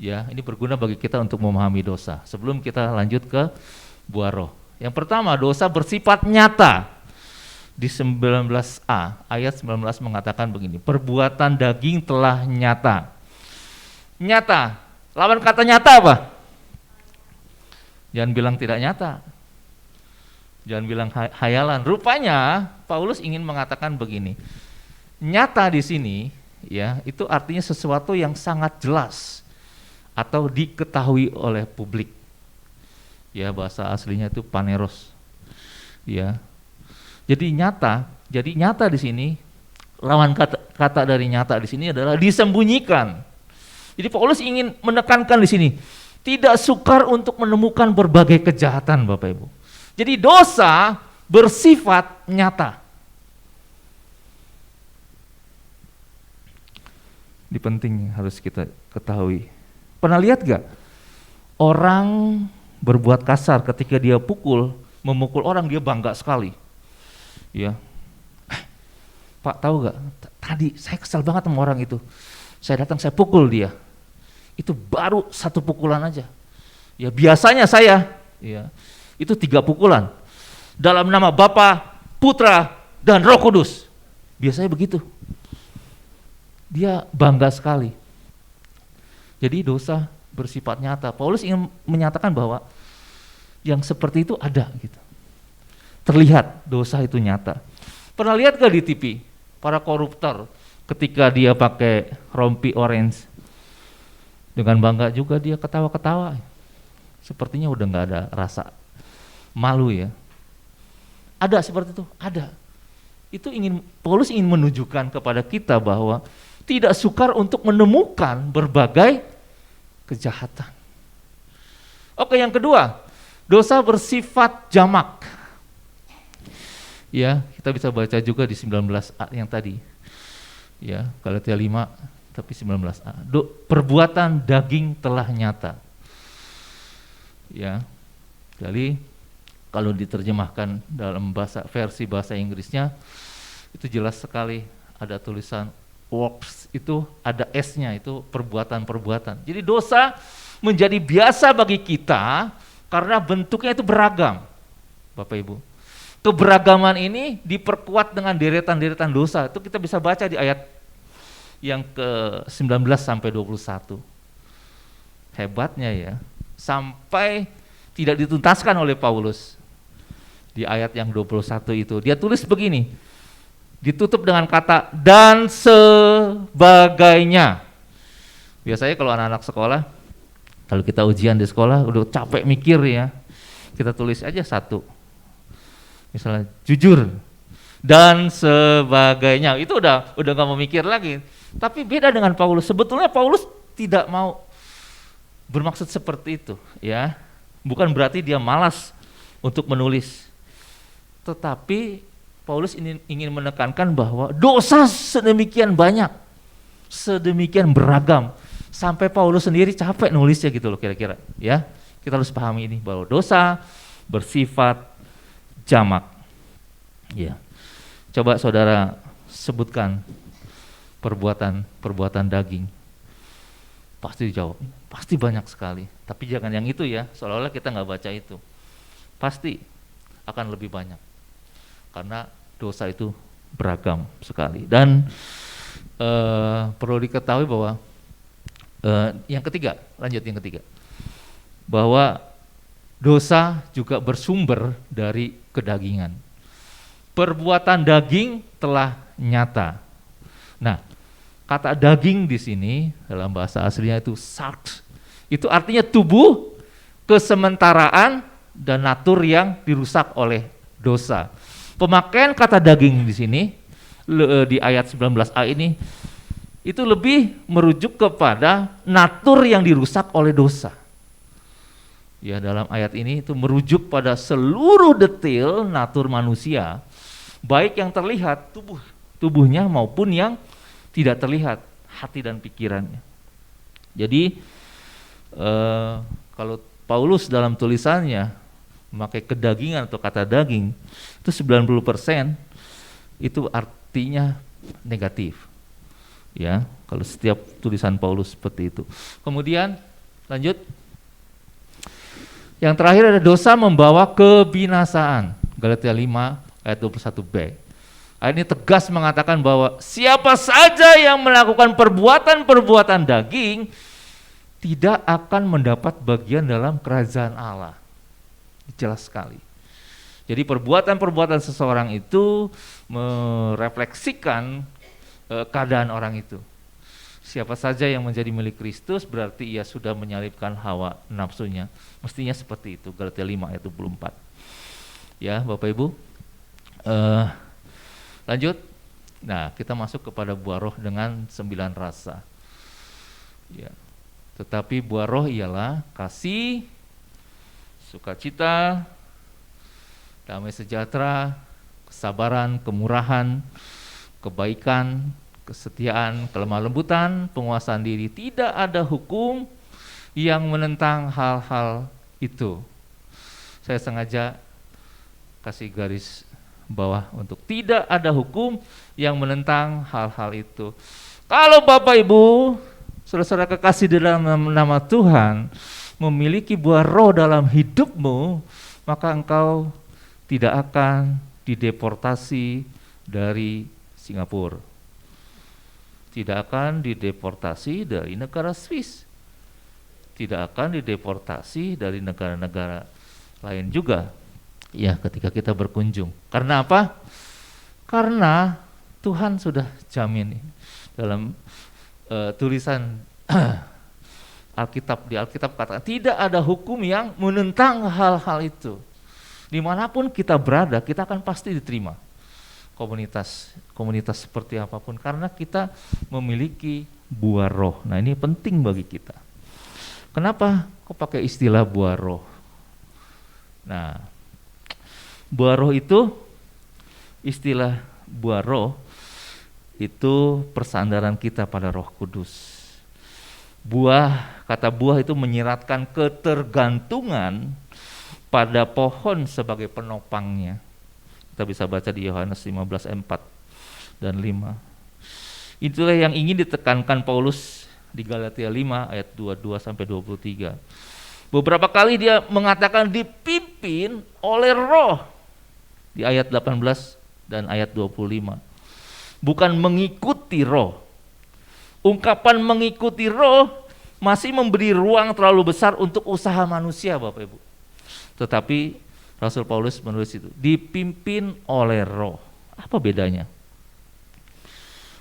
ya ini berguna bagi kita untuk memahami dosa. Sebelum kita lanjut ke buah roh. Yang pertama, dosa bersifat nyata. Di 19a ayat 19 mengatakan begini, perbuatan daging telah nyata. Nyata, lawan kata nyata apa? Jangan bilang tidak nyata. Jangan bilang hayalan. Rupanya Paulus ingin mengatakan begini. Nyata di sini ya, itu artinya sesuatu yang sangat jelas atau diketahui oleh publik. Ya, bahasa aslinya itu paneros. Ya. Jadi nyata di sini lawan kata dari nyata di sini adalah disembunyikan. Jadi Paulus ingin menekankan di sini, tidak sukar untuk menemukan berbagai kejahatan, Bapak Ibu. Jadi dosa bersifat nyata. Ini penting harus kita ketahui. Pernah lihat gak orang berbuat kasar ketika dia memukul orang, dia bangga sekali. Ya, Pak tahu gak? Tadi saya kesal banget sama orang itu. Saya datang, saya pukul dia. Itu baru 1 pukulan aja. Ya biasanya saya, ya itu 3 pukulan. Dalam nama Bapa, Putra, dan Roh Kudus. Biasanya begitu. Dia bangga sekali. Jadi dosa bersifat nyata. Paulus ingin menyatakan bahwa yang seperti itu ada gitu. Terlihat dosa itu nyata. Pernah lihat gak di TV para koruptor ketika dia pakai rompi orange, dengan bangga juga dia ketawa-ketawa. Sepertinya udah gak ada rasa malu ya. Ada seperti itu, ada. Itu Paulus ingin menunjukkan kepada kita bahwa tidak sukar untuk menemukan berbagai kejahatan. Oke, yang kedua, dosa bersifat jamak. Ya, kita bisa baca juga di 19a yang tadi. Ya, Galatia 5 tapi 19a. Perbuatan daging telah nyata. Ya. Jadi kalau diterjemahkan dalam versi bahasa Inggrisnya itu jelas sekali ada tulisan works, itu ada S-nya, itu perbuatan-perbuatan. Jadi dosa menjadi biasa bagi kita karena bentuknya itu beragam, Bapak Ibu. Keberagaman ini diperkuat dengan deretan-deretan dosa. Itu kita bisa baca di ayat yang ke-19 sampai 21. Hebatnya ya, sampai tidak dituntaskan oleh Paulus. Di ayat yang 21 itu, dia tulis begini, ditutup dengan kata dan sebagainya. Biasanya kalau anak-anak sekolah, kalau kita ujian di sekolah udah capek mikir ya, kita tulis aja 1. Misalnya jujur dan sebagainya, itu udah gak mau mikir lagi. Tapi beda dengan Paulus. Sebetulnya Paulus tidak mau bermaksud seperti itu ya. Bukan berarti dia malas untuk menulis. Tetapi Paulus ingin menekankan bahwa dosa sedemikian banyak, sedemikian beragam, sampai Paulus sendiri capek nulisnya gitu loh kira-kira. Ya, kita harus pahami ini bahwa dosa bersifat jamak. Ya, coba saudara sebutkan perbuatan daging. Pasti dijawab, pasti banyak sekali. Tapi jangan yang itu ya, seolah-olah kita nggak baca itu. Pasti akan lebih banyak. Karena dosa itu beragam sekali. Dan perlu diketahui bahwa yang ketiga, lanjut yang ketiga. Bahwa dosa juga bersumber dari kedagingan. Perbuatan daging telah nyata. Nah, kata daging di sini dalam bahasa aslinya itu sarx. Itu artinya tubuh, kesementaraan, dan natur yang dirusak oleh dosa. Pemakaian kata daging di sini di ayat 19a ini itu lebih merujuk kepada natur yang dirusak oleh dosa. Ya, dalam ayat ini itu merujuk pada seluruh detail natur manusia, baik yang terlihat tubuhnya maupun yang tidak terlihat, hati dan pikirannya. Jadi kalau Paulus dalam tulisannya memakai kedagingan atau kata daging, itu 90% itu artinya negatif. Ya, kalau setiap tulisan Paulus seperti itu. Kemudian lanjut. Yang terakhir ada dosa membawa kebinasaan. Galatia 5 ayat 21b. Ayat ini tegas mengatakan bahwa siapa saja yang melakukan perbuatan-perbuatan daging tidak akan mendapat bagian dalam kerajaan Allah. Jelas sekali. Jadi perbuatan-perbuatan seseorang itu merefleksikan keadaan orang itu. Siapa saja yang menjadi milik Kristus berarti ia sudah menyalibkan hawa nafsunya. Mestinya seperti itu, Galatia 5 ayat 24. Ya, Bapak Ibu. Lanjut. Nah, kita masuk kepada buah roh dengan 9 rasa. Ya. Tetapi buah roh ialah kasih, sukacita, damai sejahtera, kesabaran, kemurahan, kebaikan, kesetiaan, kelemah lembutan, penguasaan diri. Tidak ada hukum yang menentang hal-hal itu. Saya sengaja kasih garis bawah untuk tidak ada hukum yang menentang hal-hal itu. Kalau Bapak Ibu, saudara-saudara kekasih dalam nama Tuhan, memiliki buah roh dalam hidupmu, maka engkau tidak akan dideportasi dari Singapura. Tidak akan dideportasi dari negara Swiss. Tidak akan dideportasi dari negara-negara lain juga. Ya, ketika kita berkunjung. Karena apa? Karena Tuhan sudah jamin dalam tulisan Alkitab. Di Alkitab katakan tidak ada hukum yang menentang hal-hal itu. Dimanapun kita berada, kita akan pasti diterima. Komunitas seperti apapun, karena kita memiliki buah roh. Nah, ini penting bagi kita. Kenapa kok pakai istilah buah roh? Nah, buah roh itu, istilah buah roh itu persandaran kita pada Roh Kudus. Kata buah itu menyiratkan ketergantungan pada pohon sebagai penopangnya. Kita bisa baca di Yohanes 15 ayat 4 dan 5. Itulah yang ingin ditekankan Paulus di Galatia 5 ayat 22 sampai 23. Beberapa kali dia mengatakan dipimpin oleh roh di ayat 18 dan ayat 25. Bukan mengikuti roh. Ungkapan mengikuti roh masih memberi ruang terlalu besar untuk usaha manusia, Bapak Ibu. Tetapi Rasul Paulus menulis itu, dipimpin oleh roh. Apa bedanya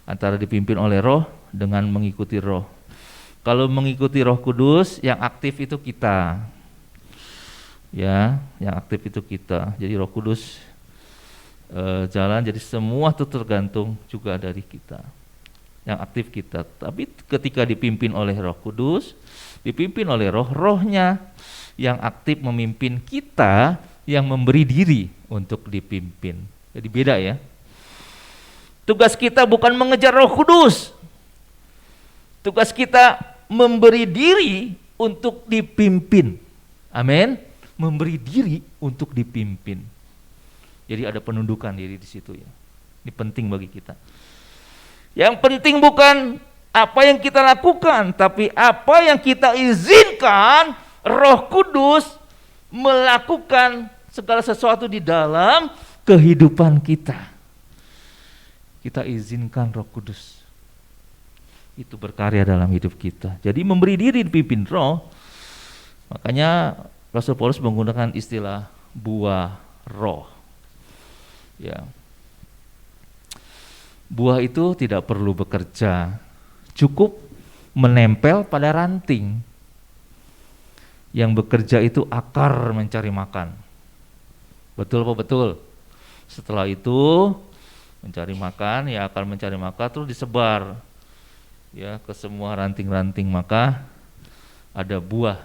antara dipimpin oleh roh dengan mengikuti roh? Kalau mengikuti Roh Kudus, yang aktif itu kita. Ya, yang aktif itu kita. Jadi Roh Kudus jalan, jadi semua itu tergantung juga dari kita. Yang aktif kita. Tapi ketika dipimpin oleh Roh Kudus, dipimpin oleh rohnya yang aktif memimpin kita, yang memberi diri untuk dipimpin. Jadi beda ya. Tugas kita bukan mengejar Roh Kudus. Tugas kita memberi diri untuk dipimpin. Amin. Memberi diri untuk dipimpin. Jadi ada penundukan diri di situ ya. Ini penting bagi kita. Yang penting bukan apa yang kita lakukan, tapi apa yang kita izinkan Roh Kudus melakukan segala sesuatu di dalam kehidupan kita. Kita izinkan Roh Kudus itu berkarya dalam hidup kita. Jadi memberi diri dipimpin Roh. Makanya Rasul Paulus menggunakan istilah buah roh. Ya. Buah itu tidak perlu bekerja, cukup menempel pada ranting. Yang bekerja itu akar mencari makan. Betul apa betul? Setelah itu mencari makan, ya akar mencari makan terus disebar ya ke semua ranting-ranting, maka ada buah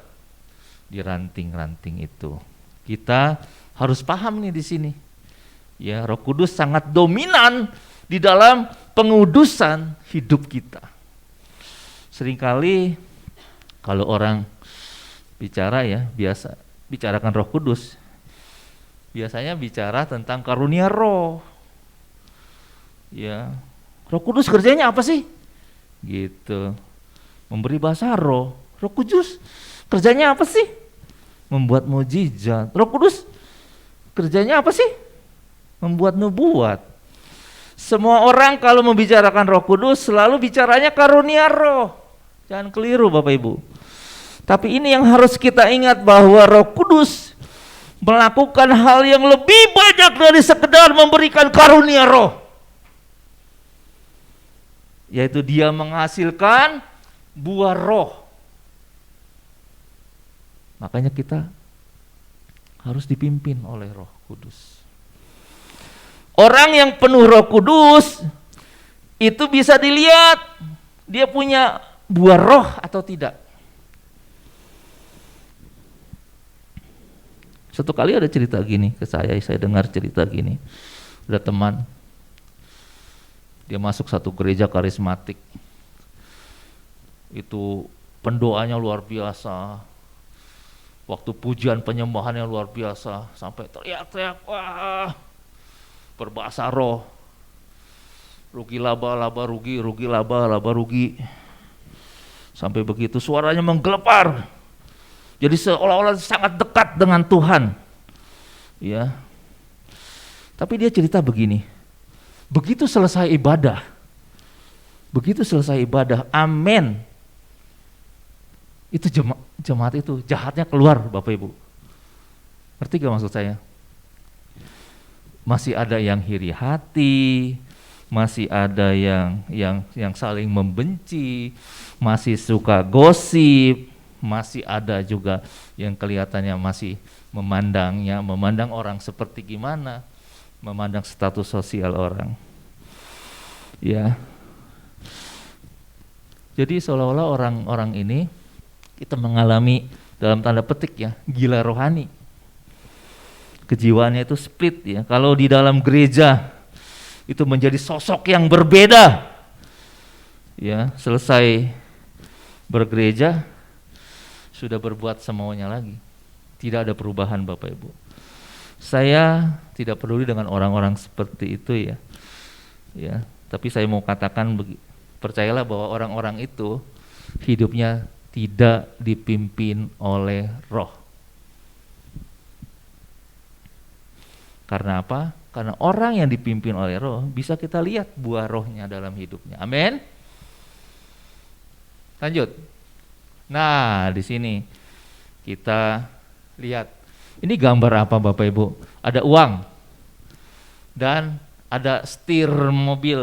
di ranting-ranting itu. Kita harus paham nih di sini. Ya, Roh Kudus sangat dominan di dalam pengudusan hidup kita. Seringkali kalau orang bicara ya, biasa bicarakan Roh Kudus, biasanya bicara tentang karunia roh. Ya, Roh Kudus kerjanya apa sih? Gitu. Memberi bahasa roh. Roh Kudus kerjanya apa sih? Membuat mukjizat. Roh Kudus kerjanya apa sih? Membuat nubuat. Semua orang kalau membicarakan Roh Kudus selalu bicaranya karunia roh. Jangan keliru Bapak Ibu. Tapi ini yang harus kita ingat, bahwa Roh Kudus melakukan hal yang lebih banyak dari sekedar memberikan karunia roh. Yaitu dia menghasilkan buah roh. Makanya kita harus dipimpin oleh Roh Kudus. Orang yang penuh Roh Kudus itu bisa dilihat dia punya buah roh atau tidak. Satu kali ada cerita gini ke saya dengar cerita gini. Ada teman, dia masuk satu gereja karismatik. Itu pendoanya luar biasa. Waktu pujian penyembahannya luar biasa, sampai teriak-teriak, wah, berbahasa roh. Rugi laba rugi, rugi laba rugi. Sampai begitu suaranya menggelepar. Jadi seolah-olah sangat dekat dengan Tuhan. Ya. Tapi dia cerita begini. Begitu selesai ibadah, amin. Itu jemaat itu jahatnya keluar Bapak Ibu. Ngerti gak maksud saya? Masih ada yang iri hati, masih ada yang saling membenci, masih suka gosip, masih ada juga yang kelihatannya masih memandang orang seperti gimana, memandang status sosial orang. Ya. Jadi seolah-olah orang-orang ini kita mengalami dalam tanda petik ya, gila rohani. Kejiwaannya itu split ya. Kalau di dalam gereja itu menjadi sosok yang berbeda. Ya, selesai bergereja sudah berbuat semaunya lagi. Tidak ada perubahan Bapak Ibu. Saya tidak peduli dengan orang-orang seperti itu ya. Ya, tapi saya mau katakan percayalah bahwa orang-orang itu hidupnya tidak dipimpin oleh roh. Karena apa? Karena orang yang dipimpin oleh roh bisa kita lihat buah rohnya dalam hidupnya. Amin. Lanjut. Nah, di sini kita lihat. Ini gambar apa Bapak Ibu? Ada uang dan ada setir mobil.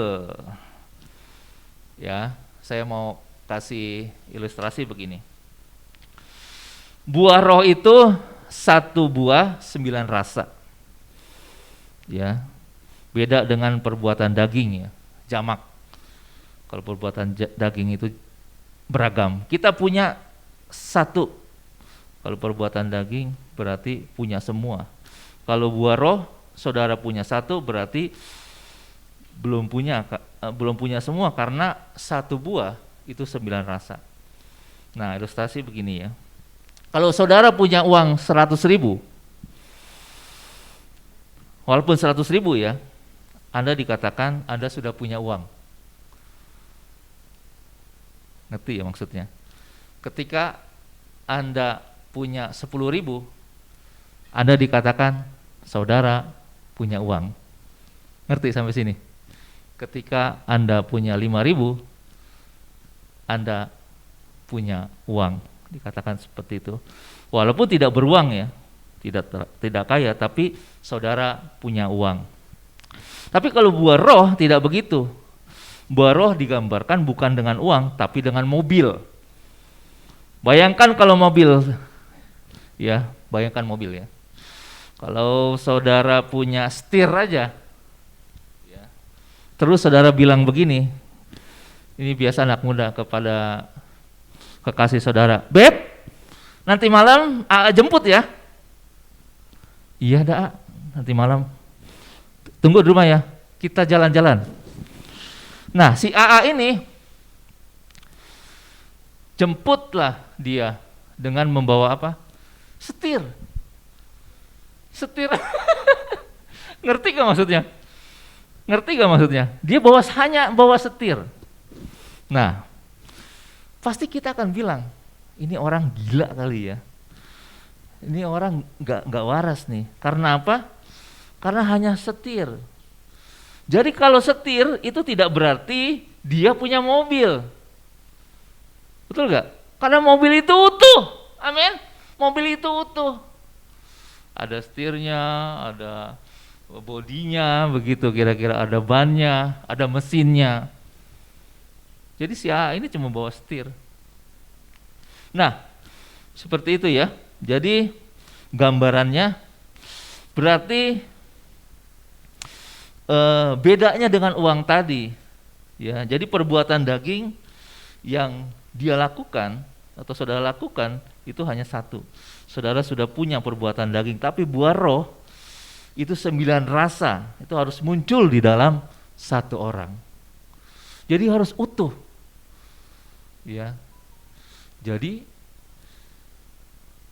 Ya, saya mau kasih ilustrasi begini. Buah roh itu satu buah 9 rasa. Ya, beda dengan perbuatan daging ya, jamak. Kalau perbuatan daging itu beragam. Kita punya satu. Kalau perbuatan daging berarti punya semua. Kalau buah roh saudara punya satu berarti belum punya semua, karena satu buah itu 9 rasa. Nah, ilustrasi begini ya. Kalau saudara punya uang 100.000, walaupun 100.000 ya, Anda dikatakan Anda sudah punya uang. Ngerti ya maksudnya? Ketika Anda punya 10.000, Anda dikatakan saudara punya uang. Ngerti sampai sini? Ketika Anda punya 5.000, Anda punya uang. Dikatakan seperti itu. Walaupun tidak beruang ya, tidak kaya, tapi saudara punya uang. Tapi kalau buah roh tidak begitu. Buah roh digambarkan bukan dengan uang, tapi dengan mobil. Bayangkan kalau mobil, ya, bayangkan mobil ya. Kalau saudara punya setir aja, ya, terus saudara bilang begini, ini biasa anak muda kepada kekasih saudara, "Beb, nanti malam AA jemput ya." "Iya dah, nanti malam. Tunggu di rumah ya, kita jalan-jalan." Nah, si AA ini jemputlah dia dengan membawa apa? Setir. Setir. Ngerti gak maksudnya? Ngerti gak maksudnya? Dia hanya bawa setir. Nah, pasti kita akan bilang, ini orang gila kali ya. Ini orang nggak waras nih. Karena apa? Karena hanya setir. Jadi kalau setir itu tidak berarti dia punya mobil. Betul nggak? Karena mobil itu utuh. Amin. Mobil itu utuh. Ada setirnya, ada bodinya, begitu kira-kira, ada bannya, ada mesinnya. Jadi si A ini cuma bawa setir. Nah, seperti itu ya. Jadi gambarannya berarti bedanya dengan uang tadi. Ya, jadi perbuatan daging yang dia lakukan atau saudara lakukan itu hanya satu. Saudara sudah punya perbuatan daging, tapi buah roh itu 9 rasa, itu harus muncul di dalam satu orang. Jadi harus utuh. Ya. Jadi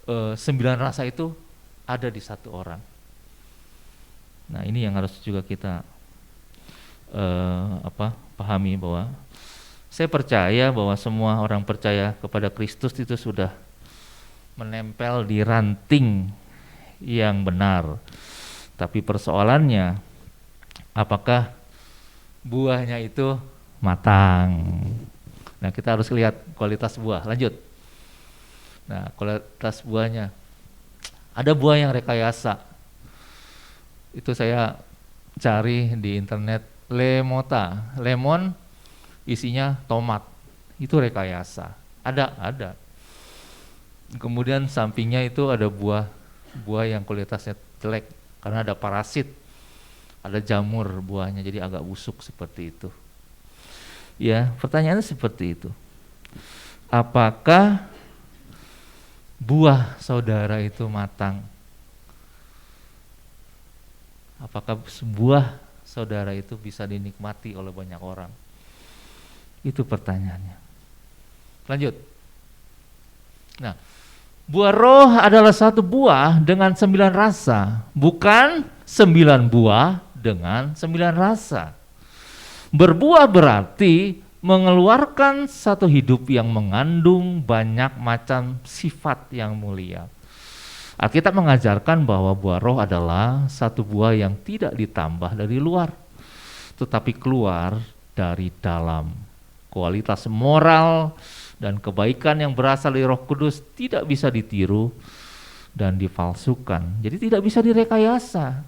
9 rasa itu ada di satu orang. Nah, ini yang harus juga kita pahami, bahwa saya percaya bahwa semua orang percaya kepada Kristus itu sudah menempel di ranting yang benar. Tapi persoalannya, apakah buahnya itu matang? Nah, kita harus lihat kualitas buah. Lanjut. Nah, kualitas buahnya. Ada buah yang rekayasa. Itu saya cari di internet, lemota, lemon isinya tomat. Itu rekayasa. Ada. Kemudian sampingnya itu ada buah yang kualitasnya jelek karena ada parasit. Ada jamur buahnya, jadi agak busuk seperti itu. Ya, pertanyaannya seperti itu. Apakah buah saudara itu matang? Apakah buah saudara itu bisa dinikmati oleh banyak orang? Itu pertanyaannya. Lanjut. Nah, buah roh adalah satu buah dengan 9 rasa, bukan 9 buah dengan 9 rasa. Berbuah berarti mengeluarkan satu hidup yang mengandung banyak macam sifat yang mulia. Alkitab mengajarkan bahwa buah roh adalah satu buah yang tidak ditambah dari luar, tetapi keluar dari dalam. Kualitas moral dan kebaikan yang berasal dari Roh Kudus tidak bisa ditiru dan dipalsukan. Jadi tidak bisa direkayasa.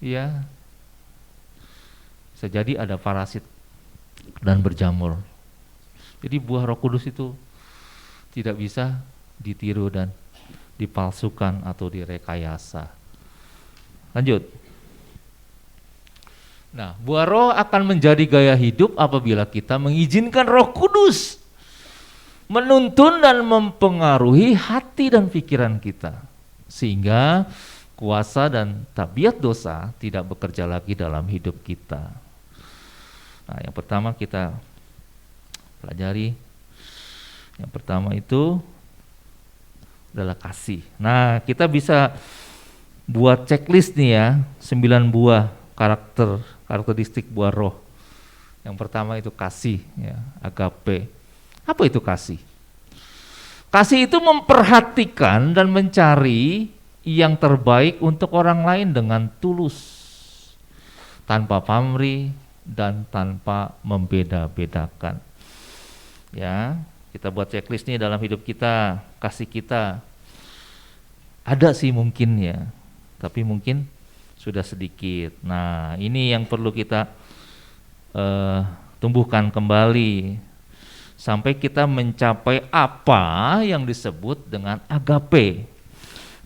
Ya. Bisa jadi ada parasit dan berjamur. Jadi buah Roh Kudus itu tidak bisa ditiru dan dipalsukan atau direkayasa. Lanjut. Nah, buah roh akan menjadi gaya hidup apabila kita mengizinkan Roh Kudus menuntun dan mempengaruhi hati dan pikiran kita, sehingga kuasa dan tabiat dosa tidak bekerja lagi dalam hidup kita. Nah, yang pertama kita pelajari Yang pertama itu adalah kasih. Nah, kita bisa buat checklist nih ya, 9 buah karakteristik buah roh. Yang pertama itu kasih, ya, agape. Apa itu kasih? Kasih itu memperhatikan dan mencari yang terbaik untuk orang lain dengan tulus, tanpa pamrih dan tanpa membeda-bedakan. Ya, kita buat checklist nih dalam hidup kita, kasih kita. Ada sih mungkin ya, tapi mungkin sudah sedikit. Nah, ini yang perlu kita tumbuhkan kembali sampai kita mencapai apa yang disebut dengan agape.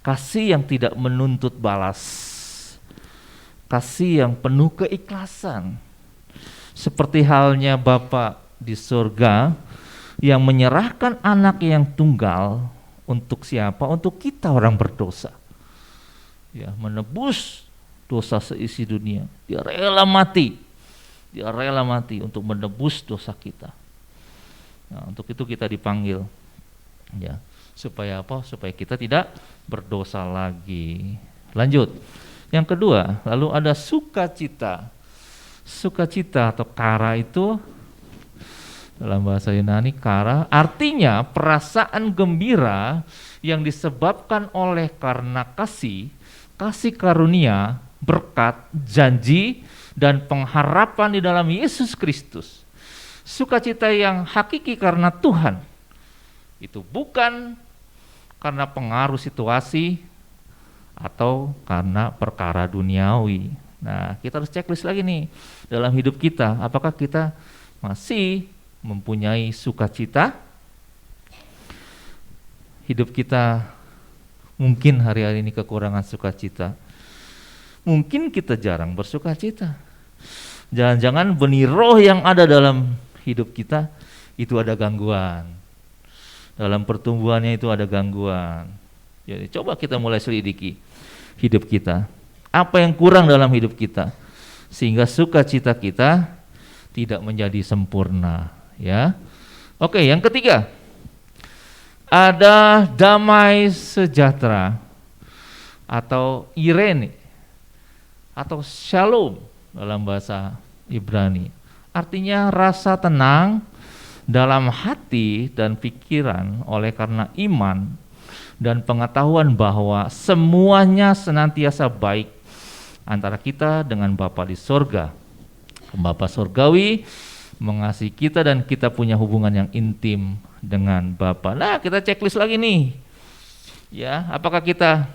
Kasih yang tidak menuntut balas. Kasih yang penuh keikhlasan. Seperti halnya Bapa di surga yang menyerahkan anak yang tunggal untuk siapa? Untuk kita orang berdosa. Ya, menebus dosa seisi dunia. Dia rela mati. Dia rela mati untuk menebus dosa kita. Nah, untuk itu kita dipanggil. Ya, supaya apa? Supaya kita tidak berdosa lagi. Lanjut. Yang kedua, lalu ada sukacita. Sukacita atau kara itu dalam bahasa Yunani kara artinya perasaan gembira yang disebabkan oleh karena kasih karunia, berkat, janji, dan pengharapan di dalam Yesus Kristus. Sukacita yang hakiki karena Tuhan. Itu bukan karena pengaruh situasi atau karena perkara duniawi. Nah, kita harus checklist lagi nih dalam hidup kita. Apakah kita masih mempunyai sukacita? Hidup kita mungkin hari-hari ini kekurangan sukacita. Mungkin kita jarang bersukacita. Jangan-jangan benih roh yang ada dalam hidup kita itu ada gangguan. Dalam pertumbuhannya itu ada gangguan. Jadi coba kita mulai selidiki hidup kita. Apa yang kurang dalam hidup kita sehingga sukacita kita tidak menjadi sempurna, ya. Oke, yang ketiga. Ada damai sejahtera atau irene atau shalom dalam bahasa Ibrani. Artinya rasa tenang dalam hati dan pikiran oleh karena iman dan pengetahuan bahwa semuanya senantiasa baik antara kita dengan Bapa di sorga. Bapa sorgawi mengasihi kita dan kita punya hubungan yang intim dengan Bapa. Nah, kita checklist lagi nih. Ya, apakah kita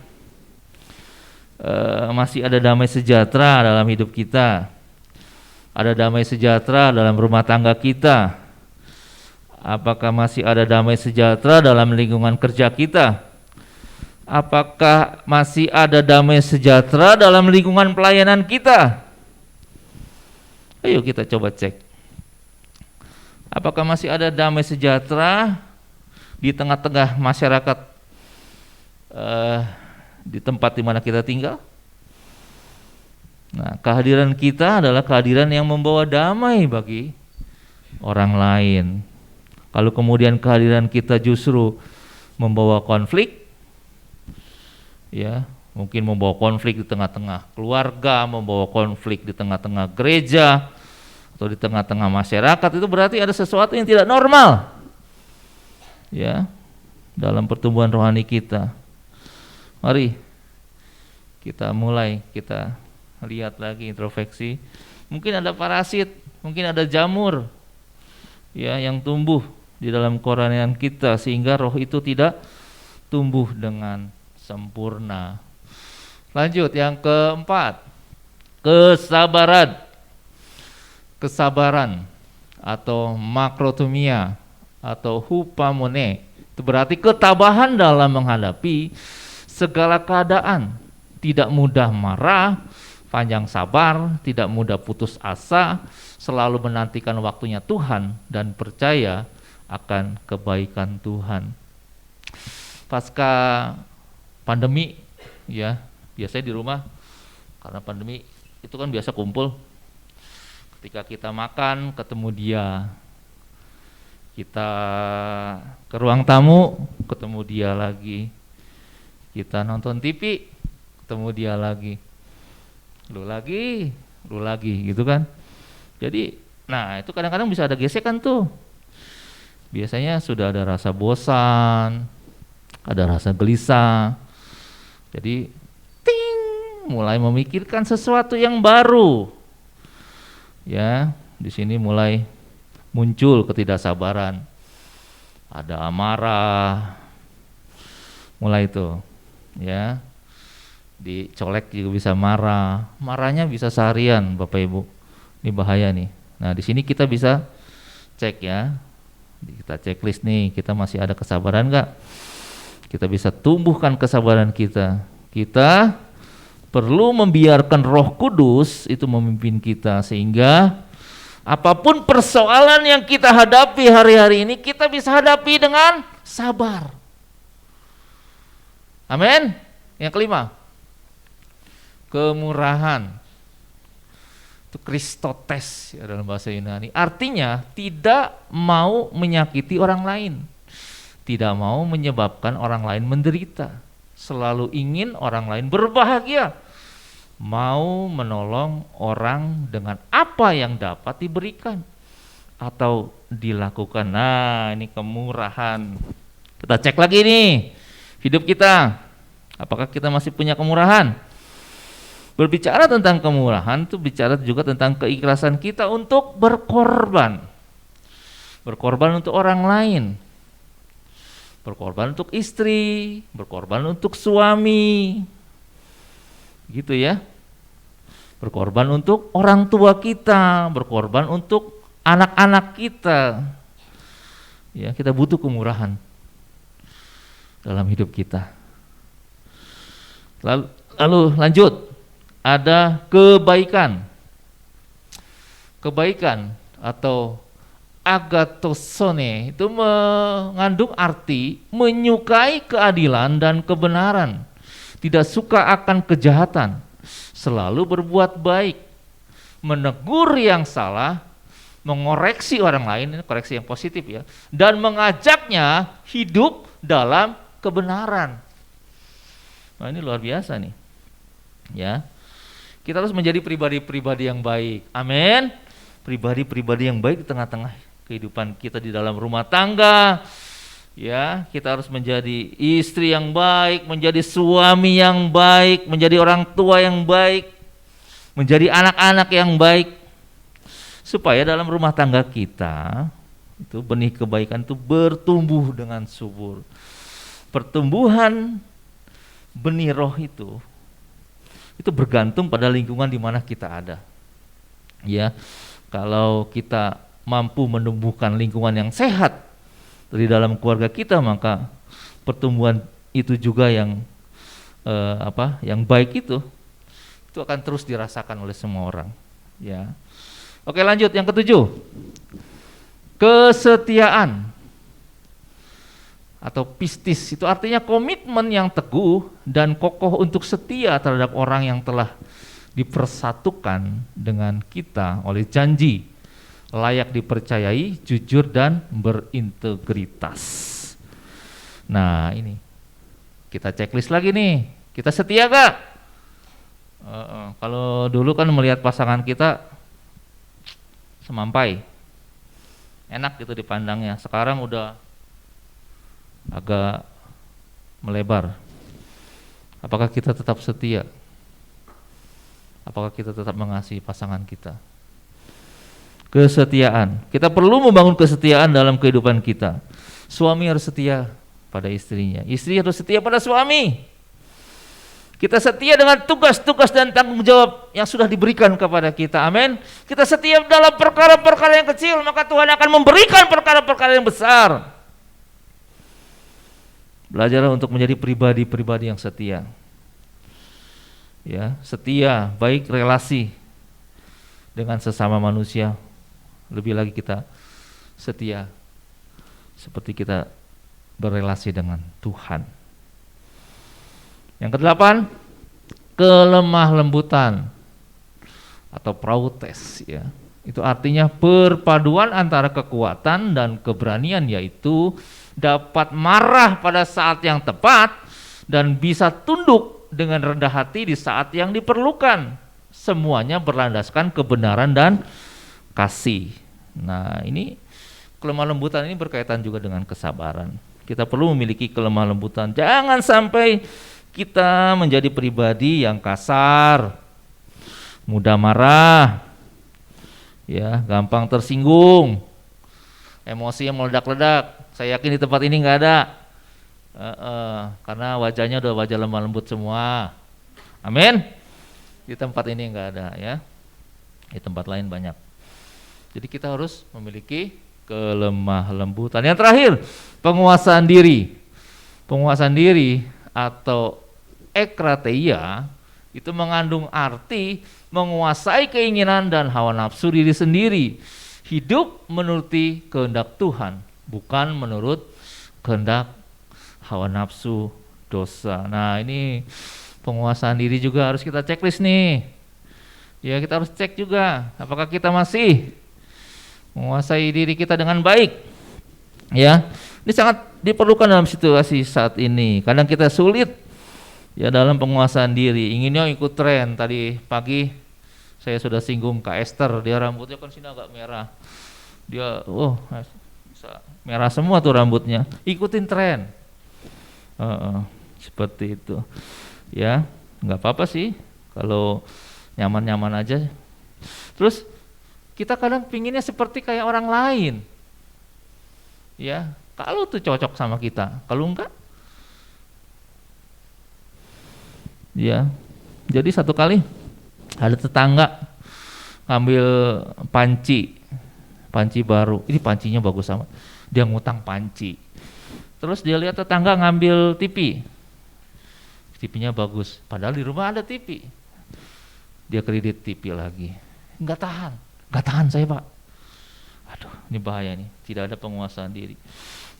masih ada damai sejahtera dalam hidup kita? Ada damai sejahtera dalam rumah tangga kita? Apakah masih ada damai sejahtera dalam lingkungan kerja kita? Apakah masih ada damai sejahtera dalam lingkungan pelayanan kita? Ayo kita coba cek. Apakah masih ada damai sejahtera di tengah-tengah masyarakat di tempat di mana kita tinggal? Nah, kehadiran kita adalah kehadiran yang membawa damai bagi orang lain. Kalau kemudian kehadiran kita justru membawa konflik, ya, mungkin membawa konflik di tengah-tengah keluarga, membawa konflik di tengah-tengah gereja, atau di tengah-tengah masyarakat, itu berarti ada sesuatu yang tidak normal, ya, dalam pertumbuhan rohani kita. Mari kita mulai, kita lihat lagi introspeksi. Mungkin ada parasit, mungkin ada jamur, ya, yang tumbuh di dalam kerohanian kita sehingga roh itu tidak tumbuh dengan sempurna. Lanjut, yang keempat, kesabaran. Kesabaran atau makrotumia atau hupamone itu berarti ketabahan dalam menghadapi segala keadaan, tidak mudah marah, panjang sabar, tidak mudah putus asa, selalu menantikan waktunya Tuhan dan percaya akan kebaikan Tuhan. Pasca pandemi, ya, biasanya di rumah karena pandemi itu kan biasa kumpul. Ketika kita makan, ketemu dia, kita ke ruang tamu, ketemu dia lagi. Kita nonton TV, ketemu dia lagi. Lu lagi gitu kan. Jadi, nah itu kadang-kadang bisa ada gesekan tuh. Biasanya sudah ada rasa bosan, ada rasa gelisah. Jadi, ting, mulai memikirkan sesuatu yang baru. Ya, di sini mulai muncul ketidaksabaran. Ada amarah. Mulai itu, ya. Dicolek juga bisa marah. Marahnya bisa seharian, Bapak Ibu. Ini bahaya nih. Nah, di sini kita bisa cek ya. Kita checklist nih, kita masih ada kesabaran nggak? Kita bisa tumbuhkan kesabaran kita. Kita perlu membiarkan Roh Kudus itu memimpin kita sehingga apapun persoalan yang kita hadapi hari-hari ini kita bisa hadapi dengan sabar. Amin. Yang kelima, kemurahan. Itu Kristotes ya, dalam bahasa Yunani. Artinya tidak mau menyakiti orang lain, tidak mau menyebabkan orang lain menderita, selalu ingin orang lain berbahagia, mau menolong orang dengan apa yang dapat diberikan atau dilakukan. Nah, ini kemurahan. Kita cek lagi nih hidup kita, apakah kita masih punya kemurahan? Berbicara tentang kemurahan itu bicara juga tentang keikhlasan kita untuk berkorban. Berkorban untuk orang lain. Berkorban untuk istri, berkorban untuk suami. Gitu ya. Berkorban untuk orang tua kita, berkorban untuk anak-anak kita. Ya, kita butuh kemurahan dalam hidup kita. Lalu lanjut, ada kebaikan. Kebaikan atau agathosone itu mengandung arti menyukai keadilan dan kebenaran, tidak suka akan kejahatan, selalu berbuat baik, menegur yang salah, mengoreksi orang lain, ini koreksi yang positif ya, dan mengajaknya hidup dalam kebenaran. Nah, ini luar biasa nih. Ya. Kita harus menjadi pribadi-pribadi yang baik. Amin. Pribadi-pribadi yang baik di tengah-tengah kehidupan kita di dalam rumah tangga. Ya, kita harus menjadi istri yang baik, menjadi suami yang baik, menjadi orang tua yang baik, menjadi anak-anak yang baik. Supaya dalam rumah tangga kita itu benih kebaikan itu bertumbuh dengan subur. Pertumbuhan benih roh itu bergantung pada lingkungan di mana kita ada. Ya, kalau kita mampu menumbuhkan lingkungan yang sehat dari dalam keluarga kita, maka pertumbuhan itu juga yang yang baik itu akan terus dirasakan oleh semua orang. Ya, oke lanjut yang ketujuh, kesetiaan atau pistis itu artinya komitmen yang teguh dan kokoh untuk setia terhadap orang yang telah dipersatukan dengan kita oleh janji, layak dipercayai, jujur dan berintegritas. Nah ini kita checklist lagi nih, kita setia gak? Kalau dulu kan melihat pasangan kita semampai, enak gitu dipandangnya, sekarang udah agak melebar. Apakah kita tetap setia? Apakah kita tetap mengasihi pasangan kita? Kesetiaan. Kita perlu membangun kesetiaan dalam kehidupan kita. Suami harus setia pada istrinya. Istri harus setia pada suami. Kita setia dengan tugas-tugas dan tanggung jawab yang sudah diberikan kepada kita. Amin. Kita setia dalam perkara-perkara yang kecil, maka Tuhan akan memberikan perkara-perkara yang besar. Belajar untuk menjadi pribadi-pribadi yang setia. Ya, setia, baik relasi dengan sesama manusia. Lebih lagi kita setia seperti kita berelasi dengan Tuhan. Yang kedelapan, kelemah lembutan atau prautes ya. Itu artinya perpaduan antara kekuatan dan keberanian, yaitu dapat marah pada saat yang tepat dan bisa tunduk dengan rendah hati di saat yang diperlukan. Semuanya berlandaskan kebenaran dan kasih. Nah, ini kelemah lembutan ini berkaitan juga dengan kesabaran. Kita perlu memiliki kelemah lembutan. Jangan sampai kita menjadi pribadi yang kasar, mudah marah, ya, gampang tersinggung, emosinya meledak-ledak. Saya yakin di tempat ini nggak ada, karena wajahnya udah wajah lemah lembut semua. Amin. Di tempat ini nggak ada, ya. Di tempat lain banyak. Jadi kita harus memiliki kelemah lembutan. Yang terakhir, penguasaan diri. Penguasaan diri atau ekrateia itu mengandung arti menguasai keinginan dan hawa nafsu diri sendiri. Hidup menuruti kehendak Tuhan, bukan menurut kehendak hawa nafsu dosa. Nah, ini penguasaan diri juga harus kita checklist nih. Ya, kita harus cek juga apakah kita masih menguasai diri kita dengan baik. Ya, ini sangat diperlukan dalam situasi saat ini. Kadang kita sulit ya dalam penguasaan diri, inginnya ikut tren. Tadi pagi saya sudah singgung Kak Esther, dia rambutnya kan sini agak merah. Dia bisa merah semua tuh rambutnya. Ikutin tren. Seperti itu. Ya, nggak apa-apa sih kalau nyaman-nyaman aja. Terus kita kadang pinginnya seperti kayak orang lain. Ya, kalau tuh cocok sama kita, kalau enggak, ya. Jadi satu kali ada tetangga ngambil panci baru. Ini pancinya bagus amat. Dia ngutang panci. Terus dia lihat tetangga ngambil TV. TV-nya bagus. Padahal di rumah ada TV. Dia kredit TV lagi. Nggak tahan saya, Pak. Aduh, ini bahaya nih. Tidak ada penguasaan diri.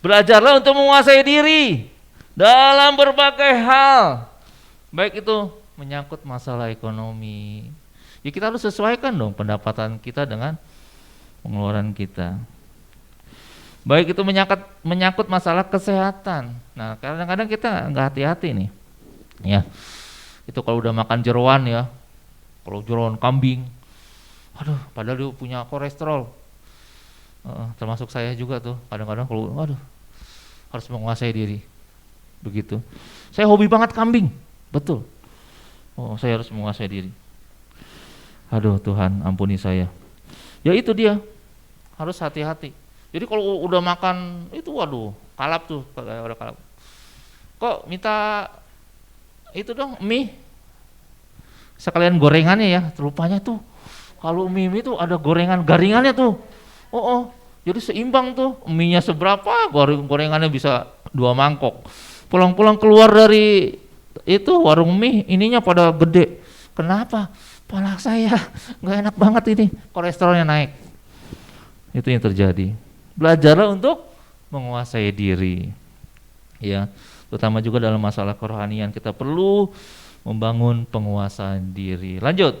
Belajarlah untuk menguasai diri dalam berbagai hal. Baik itu menyangkut masalah ekonomi. Ya kita harus sesuaikan dong pendapatan kita dengan pengeluaran kita. Baik itu menyangkut masalah kesehatan. Nah, kadang-kadang kita nggak hati-hati nih. Ya, itu kalau udah makan jeroan ya, kalau jeroan kambing, aduh, padahal dia punya kolesterol. Termasuk saya juga tuh, kadang-kadang kalau, aduh, harus menguasai diri. Begitu. Saya hobi banget kambing, betul. Saya harus menguasai diri. Aduh Tuhan, ampuni saya. Ya itu dia, harus hati-hati. Jadi kalau udah makan itu, waduh, kalap tuh, udah kalap. Kok minta itu dong mie? Sekalian gorengannya ya, rupanya tuh kalau mie itu ada gorengan garingannya tuh. Jadi seimbang tuh, mie-nya seberapa, gorengannya bisa 2 mangkok. Pulang-pulang keluar dari itu warung mie, ininya pada gede. Kenapa? Pala saya nggak enak banget ini, kolesterolnya naik. Itu yang terjadi. Belajarlah untuk menguasai diri. Ya, terutama juga dalam masalah kerohanian kita perlu membangun penguasaan diri. Lanjut.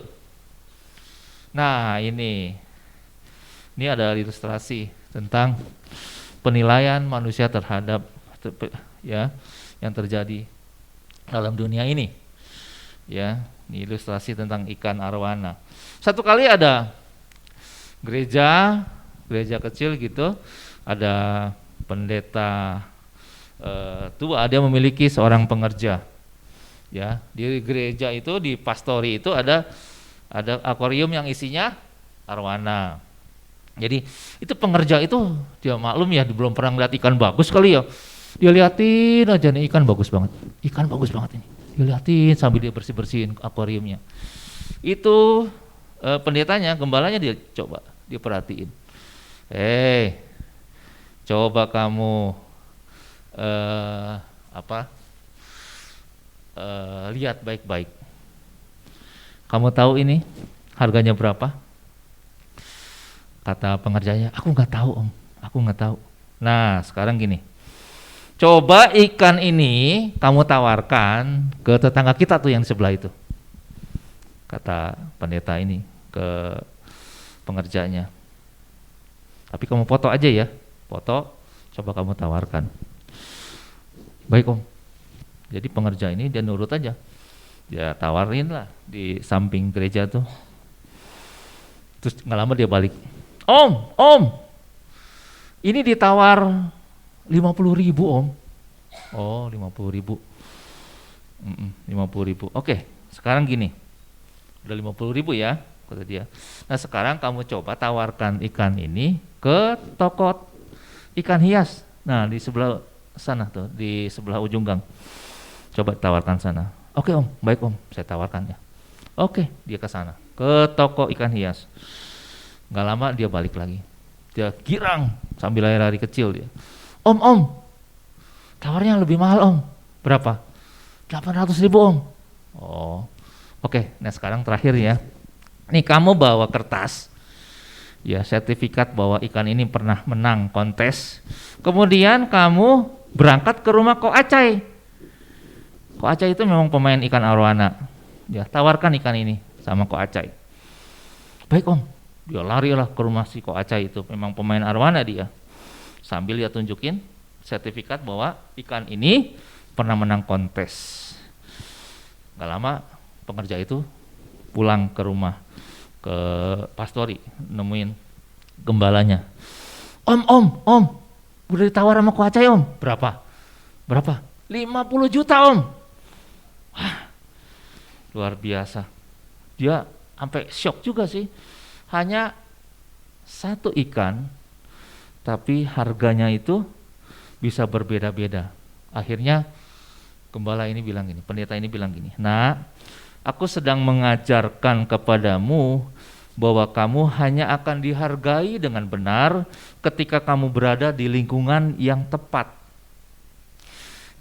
Nah, ini ada ilustrasi tentang penilaian manusia terhadap ya yang terjadi dalam dunia ini. Ya, ini ilustrasi tentang ikan arwana. Satu kali ada gereja kecil gitu, ada pendeta tua, dia memiliki seorang pengerja. Ya, di gereja itu, di pastori itu ada akuarium yang isinya arwana. Jadi itu pengerja itu dia maklum ya, belum pernah ngeliat ikan bagus kali ya. Dia liatin aja nih, ikan bagus banget ini. Dia liatin sambil dia bersihin akuariumnya. Itu pendetanya, gembalanya dia perhatiin. Coba kamu lihat baik-baik. Kamu tahu ini harganya berapa? Kata pengerjanya, aku nggak tahu om, aku nggak tahu. Nah sekarang gini, coba ikan ini kamu tawarkan ke tetangga kita tuh yang di sebelah itu. Kata pendeta ini ke pengerjanya. Tapi kamu foto aja ya, foto, coba kamu tawarkan. Baik Om. Jadi pengerja ini dia nurut aja. Dia tawarin lah di samping gereja tuh. Terus nggak lama dia balik. Om, ini ditawar 50.000 Om. Oh 50.000. 50.000. Oke, sekarang gini. Udah 50.000 ya, kata dia. Nah sekarang kamu coba tawarkan ikan ini ke toko ikan hias. Nah di sebelah sana tuh, di sebelah ujung gang. Coba tawarkan sana. Oke Om, baik Om, saya tawarkan ya. Oke, dia ke sana, ke toko ikan hias. Nggak lama dia balik lagi. Dia girang sambil lari-lari kecil dia. Om, tawarnya lebih mahal Om. Berapa? 800.000 Om. Oh, oke. Nah sekarang terakhir ya. Nih kamu bawa kertas, ya sertifikat bahwa ikan ini pernah menang kontes. Kemudian kamu berangkat ke rumah Ko Acai. Ko Acai itu memang pemain ikan arowana. Ya, tawarkan ikan ini sama Ko Acai. Baik Om, dia larilah ke rumah si Ko Acai itu, memang pemain arowana dia. Sambil dia tunjukin sertifikat bahwa ikan ini pernah menang kontes. Gak lama pengerja itu pulang ke rumah, ke pastori, nemuin gembalanya. Om, udah ditawar sama Ko Acai Om. Berapa? 50 juta Om. Wah, luar biasa. Dia sampai shock juga sih. Hanya satu ikan, tapi harganya itu bisa berbeda-beda. Akhirnya gembala ini bilang gini, pendeta ini bilang gini, "Nah, aku sedang mengajarkan kepadamu bahwa kamu hanya akan dihargai dengan benar ketika kamu berada di lingkungan yang tepat.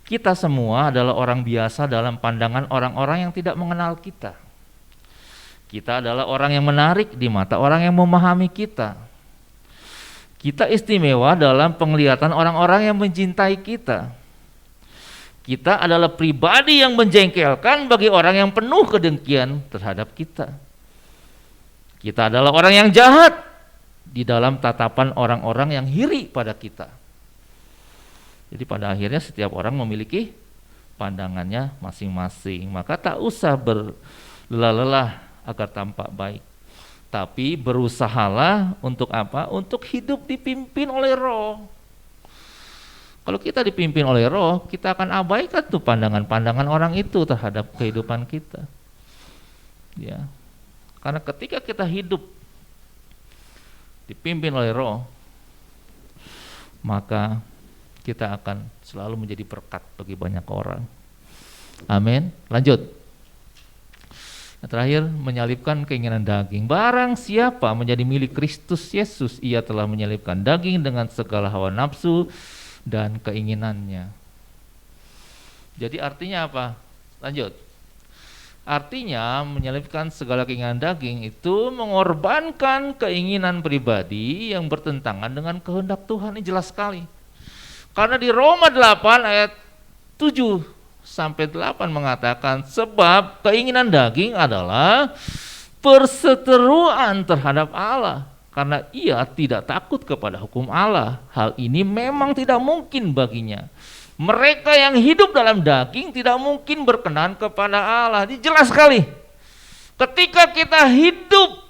Kita semua adalah orang biasa dalam pandangan orang-orang yang tidak mengenal kita. Kita adalah orang yang menarik di mata orang yang memahami kita. Kita istimewa dalam penglihatan orang-orang yang mencintai kita. Kita adalah pribadi yang menjengkelkan bagi orang yang penuh kedengkian terhadap kita. Kita adalah orang yang jahat di dalam tatapan orang-orang yang iri pada kita." Jadi pada akhirnya setiap orang memiliki pandangannya masing-masing. Maka tak usah berlelah-lelah agar tampak baik. Tapi berusahalah untuk apa? Untuk hidup dipimpin oleh Roh. Kalau kita dipimpin oleh Roh, kita akan abaikan tuh pandangan-pandangan orang itu terhadap kehidupan kita. Ya. Karena ketika kita hidup dipimpin oleh Roh, maka kita akan selalu menjadi berkat bagi banyak orang. Amin. Lanjut. Nah, terakhir, menyalibkan keinginan daging. Barang siapa menjadi milik Kristus Yesus, ia telah menyalibkan daging dengan segala hawa nafsu dan keinginannya. Jadi artinya apa? Lanjut. Artinya menyalibkan segala keinginan daging itu mengorbankan keinginan pribadi yang bertentangan dengan kehendak Tuhan. Ini jelas sekali. Karena di Roma 8 ayat 7 sampai 8 mengatakan, sebab keinginan daging adalah perseteruan terhadap Allah, karena ia tidak takut kepada hukum Allah. Hal ini memang tidak mungkin baginya. Mereka yang hidup dalam daging tidak mungkin berkenan kepada Allah. Ini jelas sekali. Ketika kita hidup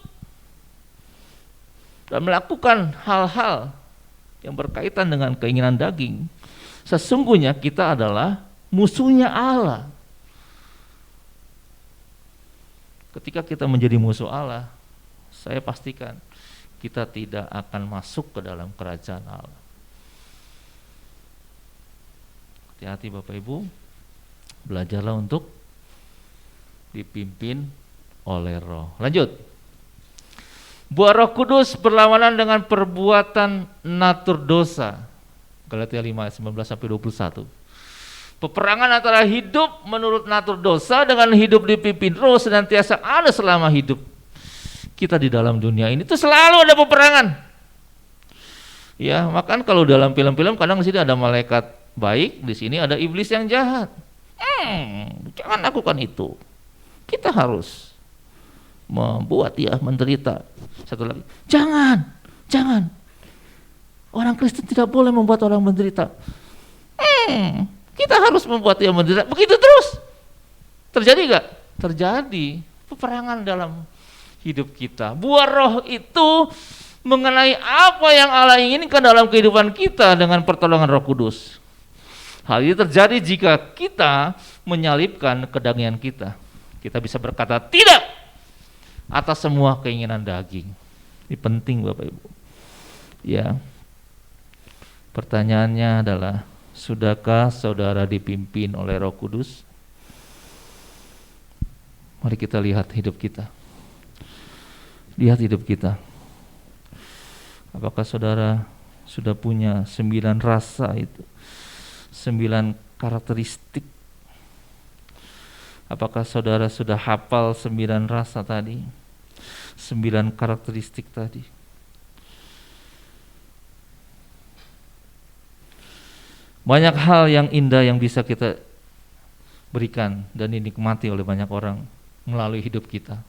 dan melakukan hal-hal yang berkaitan dengan keinginan daging, sesungguhnya kita adalah musuhnya Allah. Ketika kita menjadi musuh Allah, saya pastikan kita tidak akan masuk ke dalam kerajaan Allah. Hati-hati Bapak Ibu, belajarlah untuk dipimpin oleh Roh. Lanjut. Buah Roh Kudus berlawanan dengan perbuatan natur dosa. Galatia 5 ayat 19 sampai 21. Peperangan antara hidup menurut natur dosa dengan hidup dipimpin Roh senantiasa ada selama hidup kita di dalam dunia ini. Itu selalu ada peperangan. Ya, makan kalau dalam film-film kadang di sini ada malaikat baik, di sini ada iblis yang jahat. Jangan lakukan itu. Kita harus membuat dia menderita. Satu lagi, jangan. Orang Kristen tidak boleh membuat orang menderita. Kita harus membuat dia menderita. Begitu terus. Terjadi gak? Terjadi peperangan dalam hidup kita. Buah roh itu mengenai apa yang Allah inginkan dalam kehidupan kita dengan pertolongan Roh Kudus. Hal ini terjadi jika kita menyalipkan kedagingan kita. Kita bisa berkata tidak atas semua keinginan daging. Ini penting Bapak Ibu. Ya. Pertanyaannya adalah, sudahkah saudara dipimpin oleh Roh Kudus? Mari kita lihat hidup kita. Lihat hidup kita. Apakah saudara sudah punya 9 rasa itu? 9 karakteristik. Apakah saudara sudah hafal 9 rasa tadi? 9 karakteristik tadi. Banyak hal yang indah yang bisa kita berikan dan dinikmati oleh banyak orang melalui hidup kita.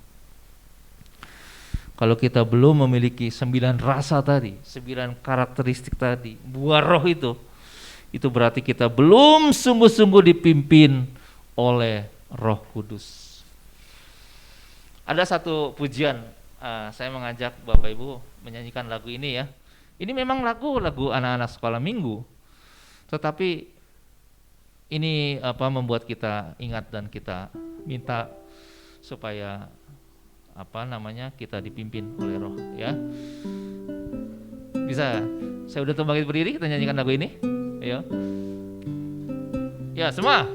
Kalau kita belum memiliki 9 rasa tadi, 9 karakteristik tadi, buah roh itu berarti kita belum sungguh-sungguh dipimpin oleh Roh Kudus. Ada satu pujian, saya mengajak Bapak Ibu menyanyikan lagu ini ya. Ini memang lagu anak-anak sekolah minggu, tetapi ini membuat kita ingat dan kita minta supaya kita dipimpin oleh Roh ya. Bisa, saya udah bangkit berdiri, kita nyanyikan lagu ini. Ayo. Ya, semua.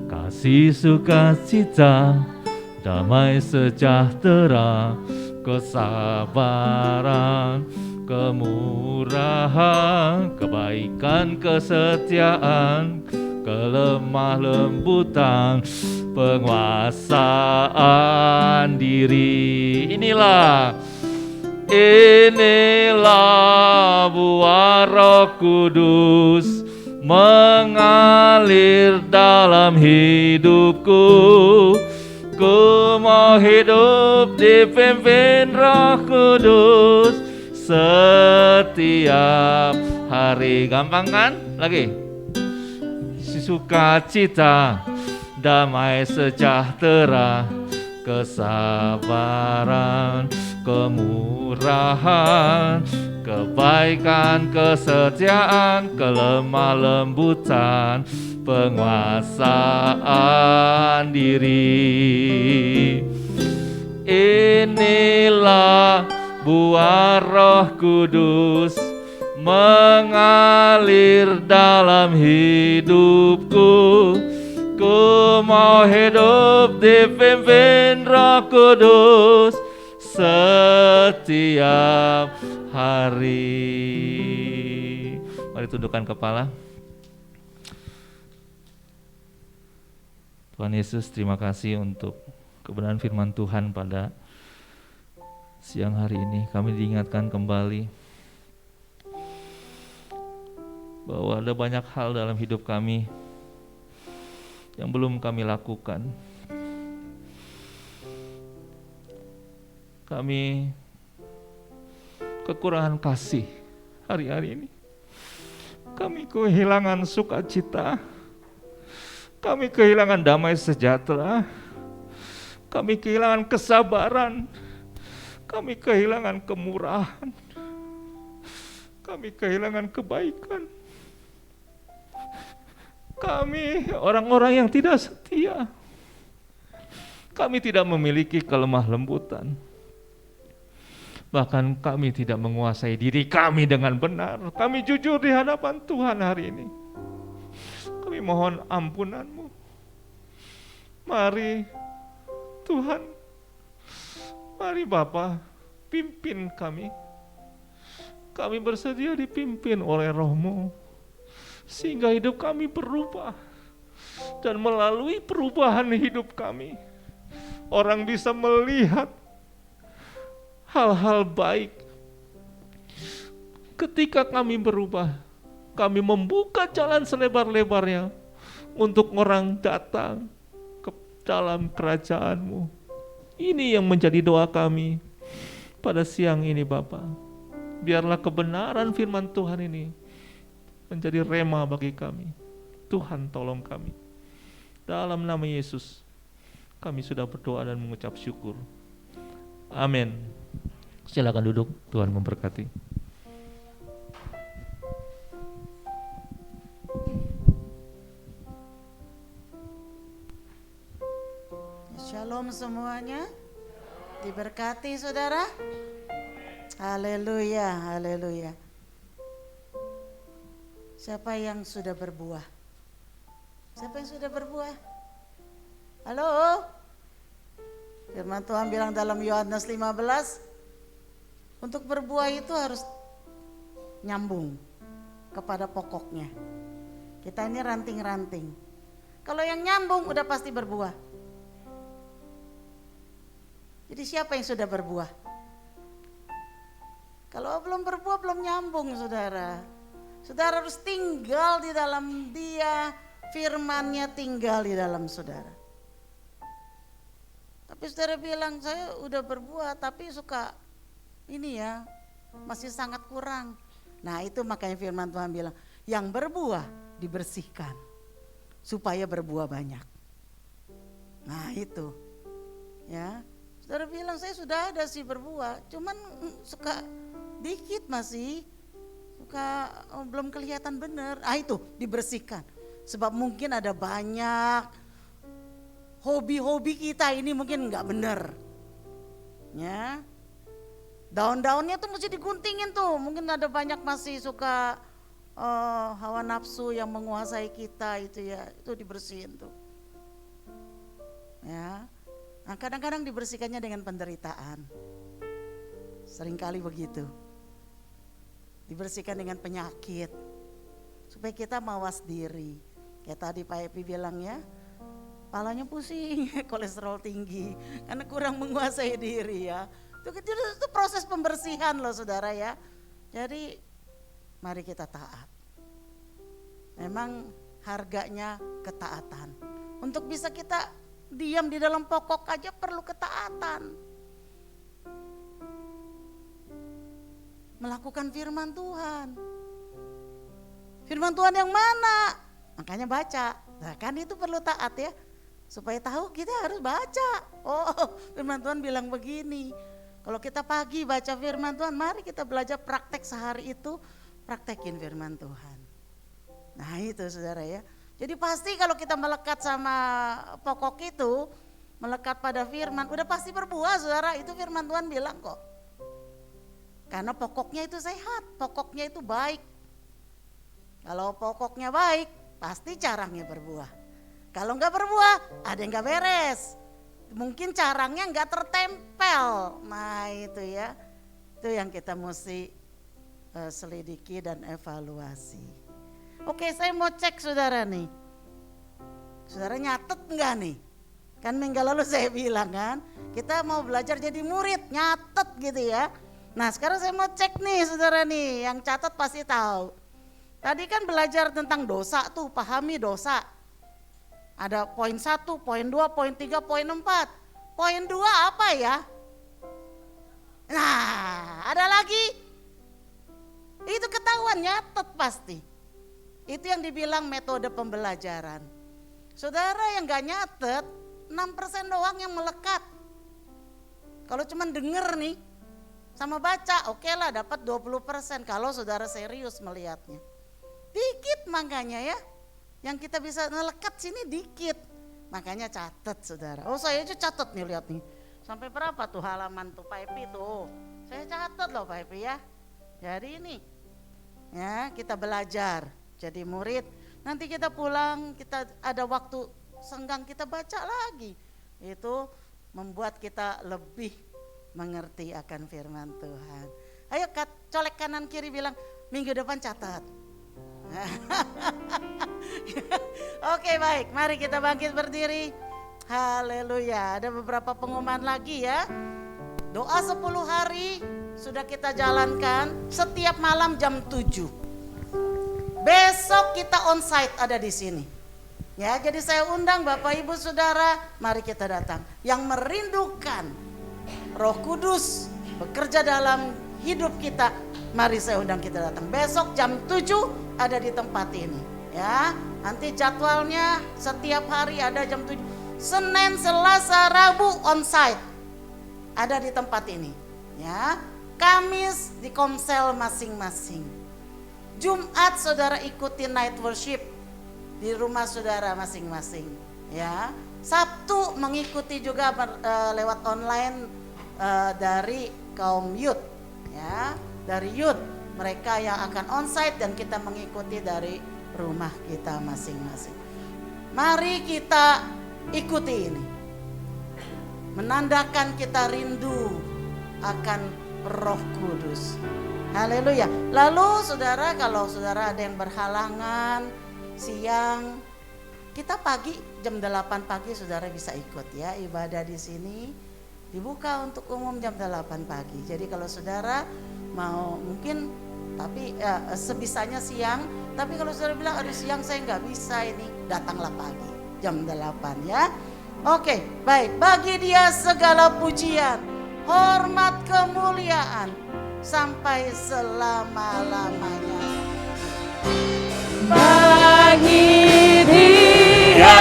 Kasih sukacita, damai sejahtera, kesabaran, kemurahan, kebaikan, kesetiaan, kelemah lembutan, penguasaan diri. Inilah buah Roh Kudus mengalir dalam hidupku. Ku mau hidup dipimpin Roh Kudus setiap hari. Gampang kan? Lagi. Sukacita, damai sejahtera, kesabaran, kemurahan, kebaikan, kesetiaan, kelemah lembutan, penguasaan diri. Inilah buah Roh Kudus mengalir dalam hidupku. Ku mau hidup dipimpin Roh Kudus setiap hari. Mari tundukkan kepala. Tuhan Yesus, terima kasih untuk kebenaran firman Tuhan pada siang hari ini. Kami diingatkan kembali bahwa ada banyak hal dalam hidup kami yang belum kami lakukan. Kami kekurangan kasih hari-hari ini. Kami kehilangan sukacita. Kami kehilangan damai sejahtera. Kami kehilangan kesabaran. Kami kehilangan kemurahan. Kami kehilangan kebaikan. Kami orang-orang yang tidak setia. Kami tidak memiliki kelemah lembutan. Bahkan kami tidak menguasai diri kami dengan benar. Kami jujur di hadapan Tuhan hari ini. Kami mohon ampunan-Mu. Mari Tuhan, mari Bapa, pimpin kami. Kami bersedia dipimpin oleh Roh-Mu, sehingga hidup kami berubah. Dan melalui perubahan hidup kami, orang bisa melihat hal-hal baik. Ketika kami berubah, kami membuka jalan selebar-lebarnya untuk orang datang ke dalam kerajaan-Mu. Ini yang menjadi doa kami pada siang ini Bapa. Biarlah kebenaran firman Tuhan ini menjadi rema bagi kami. Tuhan tolong kami. Dalam nama Yesus kami sudah berdoa dan mengucap syukur. Amin. Silakan duduk, Tuhan memberkati. Shalom semuanya. Diberkati saudara. Haleluya, haleluya. Siapa yang sudah berbuah? Siapa yang sudah berbuah? Halo? Firman Tuhan bilang dalam Yohanes 15, untuk berbuah itu harus nyambung kepada pokoknya. Kita ini ranting-ranting. Kalau yang nyambung udah pasti berbuah. Jadi siapa yang sudah berbuah? Kalau belum berbuah belum nyambung saudara. Saudara harus tinggal di dalam Dia, firman-Nya tinggal di dalam saudara. Tapi saudara bilang saya udah berbuah tapi suka ini ya masih sangat kurang. Nah itu makanya firman Tuhan bilang yang berbuah dibersihkan supaya berbuah banyak. Nah itu ya. Saudara bilang saya sudah ada sih berbuah, cuman suka dikit masih, suka belum kelihatan benar. Ah itu dibersihkan, sebab mungkin ada banyak hobi-hobi kita ini mungkin nggak benar, ya. Daun-daunnya tuh mesti diguntingin tuh, mungkin ada banyak masih suka hawa nafsu yang menguasai kita itu ya, itu dibersihin tuh, ya. Nah, kadang-kadang dibersihkannya dengan penderitaan. Seringkali begitu. Dibersihkan dengan penyakit. Supaya kita mawas diri. Kayak tadi Pak Epi bilang ya, kepalanya pusing, kolesterol tinggi. Karena kurang menguasai diri ya. Itu proses pembersihan loh saudara ya. Jadi mari kita taat. Memang harganya ketaatan. Untuk bisa kita diam di dalam pokok aja perlu ketaatan. Melakukan firman Tuhan. Firman Tuhan yang mana? Makanya baca. Nah kan itu perlu taat ya. Supaya tahu kita harus baca. Oh firman Tuhan bilang begini. Kalau kita pagi baca firman Tuhan, mari kita belajar praktek sehari itu. Praktekin firman Tuhan. Nah itu saudara ya. Jadi pasti kalau kita melekat sama pokok itu, melekat pada firman, udah pasti berbuah saudara, itu firman Tuhan bilang kok. Karena pokoknya itu sehat, pokoknya itu baik. Kalau pokoknya baik, pasti carangnya berbuah. Kalau enggak berbuah, ada yang enggak beres. Mungkin carangnya enggak tertempel. Nah itu ya, itu yang kita mesti selidiki dan evaluasi. Oke, saya mau cek saudara nih. Saudara nyatet enggak nih? Kan minggu lalu saya bilang kan, kita mau belajar jadi murid, nyatet gitu ya. Nah sekarang saya mau cek nih saudara nih, yang catat pasti tahu. Tadi kan belajar tentang dosa tuh, pahami dosa. Ada poin 1, poin 2, poin 3, poin 4. Poin 2 apa ya? Nah ada lagi. Itu ketahuan nyatet pasti. Itu yang dibilang metode pembelajaran. Saudara yang gak nyatet, 6% doang yang melekat. Kalau cuma denger nih, sama baca, oke lah dapat 20% kalau saudara serius melihatnya. Dikit makanya ya, yang kita bisa melekat sini dikit. Makanya catat saudara. Oh saya aja catat nih, lihat nih. Sampai berapa tuh halaman tuh Pak Epi tuh. Saya catat loh Pak Epi ya. Jadi ini, ya kita belajar. Jadi murid, nanti kita pulang, kita ada waktu senggang kita baca lagi. Itu membuat kita lebih mengerti akan firman Tuhan. Ayo colek kanan kiri bilang, minggu depan catat. Oke baik, mari kita bangkit berdiri. Haleluya, ada beberapa pengumuman lagi ya. Doa 10 hari sudah kita jalankan setiap malam jam 7. Besok kita onsite ada di sini. Ya, jadi saya undang Bapak Ibu Saudara, mari kita datang. Yang merindukan Roh Kudus bekerja dalam hidup kita, mari saya undang kita datang. Besok jam 7 ada di tempat ini. Ya, nanti jadwalnya setiap hari ada jam 7. Senin, Selasa, Rabu onsite ada di tempat ini. Ya, Kamis di komsel masing-masing. Jumat saudara ikuti night worship di rumah saudara masing-masing. Ya, Sabtu mengikuti juga lewat online dari kaum youth. Ya, dari youth mereka yang akan onsite dan kita mengikuti dari rumah kita masing-masing. Mari kita ikuti ini, menandakan kita rindu akan Roh Kudus. Haleluya. Lalu saudara, kalau saudara ada yang berhalangan siang, kita pagi jam 8 pagi saudara bisa ikut ya, ibadah di sini dibuka untuk umum jam 8 pagi. Jadi kalau saudara mau mungkin tapi sebisanya siang, tapi kalau saudara bilang aduh siang saya nggak bisa ini, datanglah pagi jam 8 ya. Oke, baik. Bagi Dia segala pujian, hormat, kemuliaan sampai selama-lamanya. Bagi Dia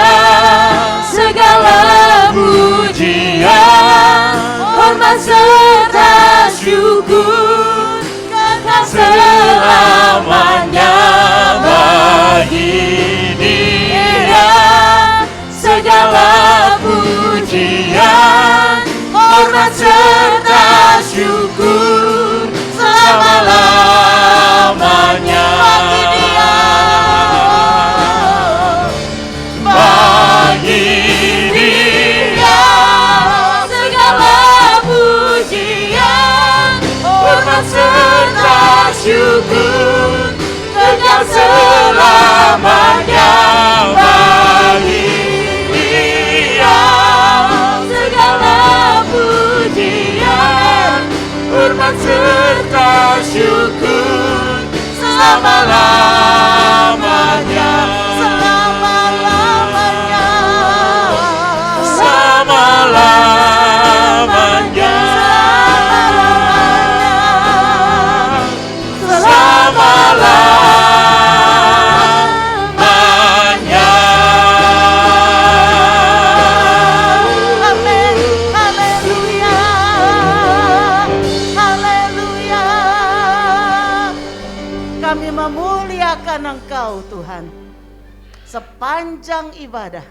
segala pujian, hormat serta syukur kekal selamanya. Bagi Dia segala pujian, hormat serta syukur selama-lamanya. Bagi Dia segala pujian, hormat serta syukur kekal selamanya. Bagi Dia segala pujian, hormat serta syukur selama-lamanya. Selama-lamanya. Selama-lamanya. Amin. Haleluya. Haleluya. Kami memuliakan Engkau Tuhan. Sepanjang ibadah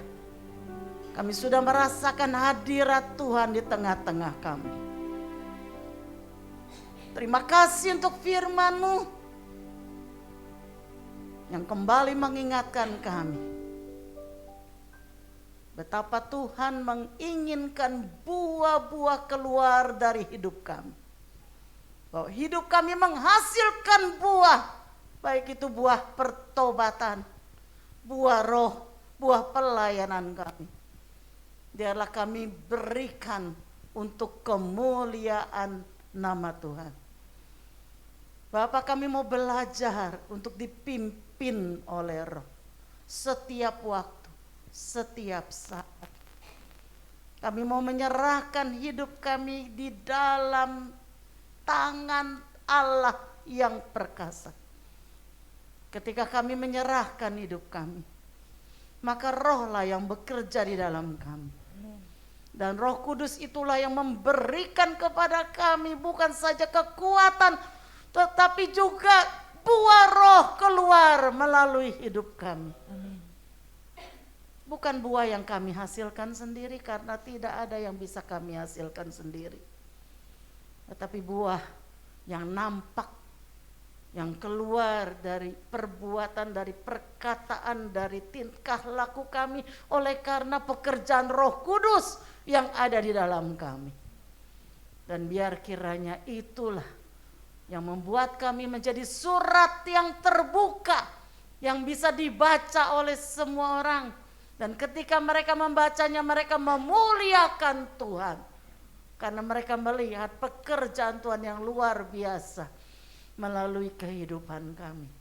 kami sudah merasakan hadirat Tuhan di tengah-tengah kami. Terima kasih untuk firman-Mu yang kembali mengingatkan kami betapa Tuhan menginginkan buah-buah keluar dari hidup kami. Bahwa hidup kami menghasilkan buah, baik itu buah pertobatan, buah roh, buah pelayanan kami. Biarlah kami berikan untuk kemuliaan nama Tuhan. Bapak, kami mau belajar untuk dipimpin oleh Roh setiap waktu, setiap saat. Kami mau menyerahkan hidup kami di dalam tangan Allah yang perkasa. Ketika kami menyerahkan hidup kami, maka Roh-lah yang bekerja di dalam kami. Dan Roh Kudus itulah yang memberikan kepada kami bukan saja kekuatan, tetapi juga buah Roh keluar melalui hidup kami. Bukan buah yang kami hasilkan sendiri, karena tidak ada yang bisa kami hasilkan sendiri. Tetapi buah yang nampak, yang keluar dari perbuatan, dari perkataan, dari tingkah laku kami oleh karena pekerjaan Roh Kudus yang ada di dalam kami. Dan biar kiranya itulah yang membuat kami menjadi surat yang terbuka, yang bisa dibaca oleh semua orang. Dan ketika mereka membacanya, mereka memuliakan Tuhan. Karena mereka melihat pekerjaan Tuhan yang luar biasa melalui kehidupan kami.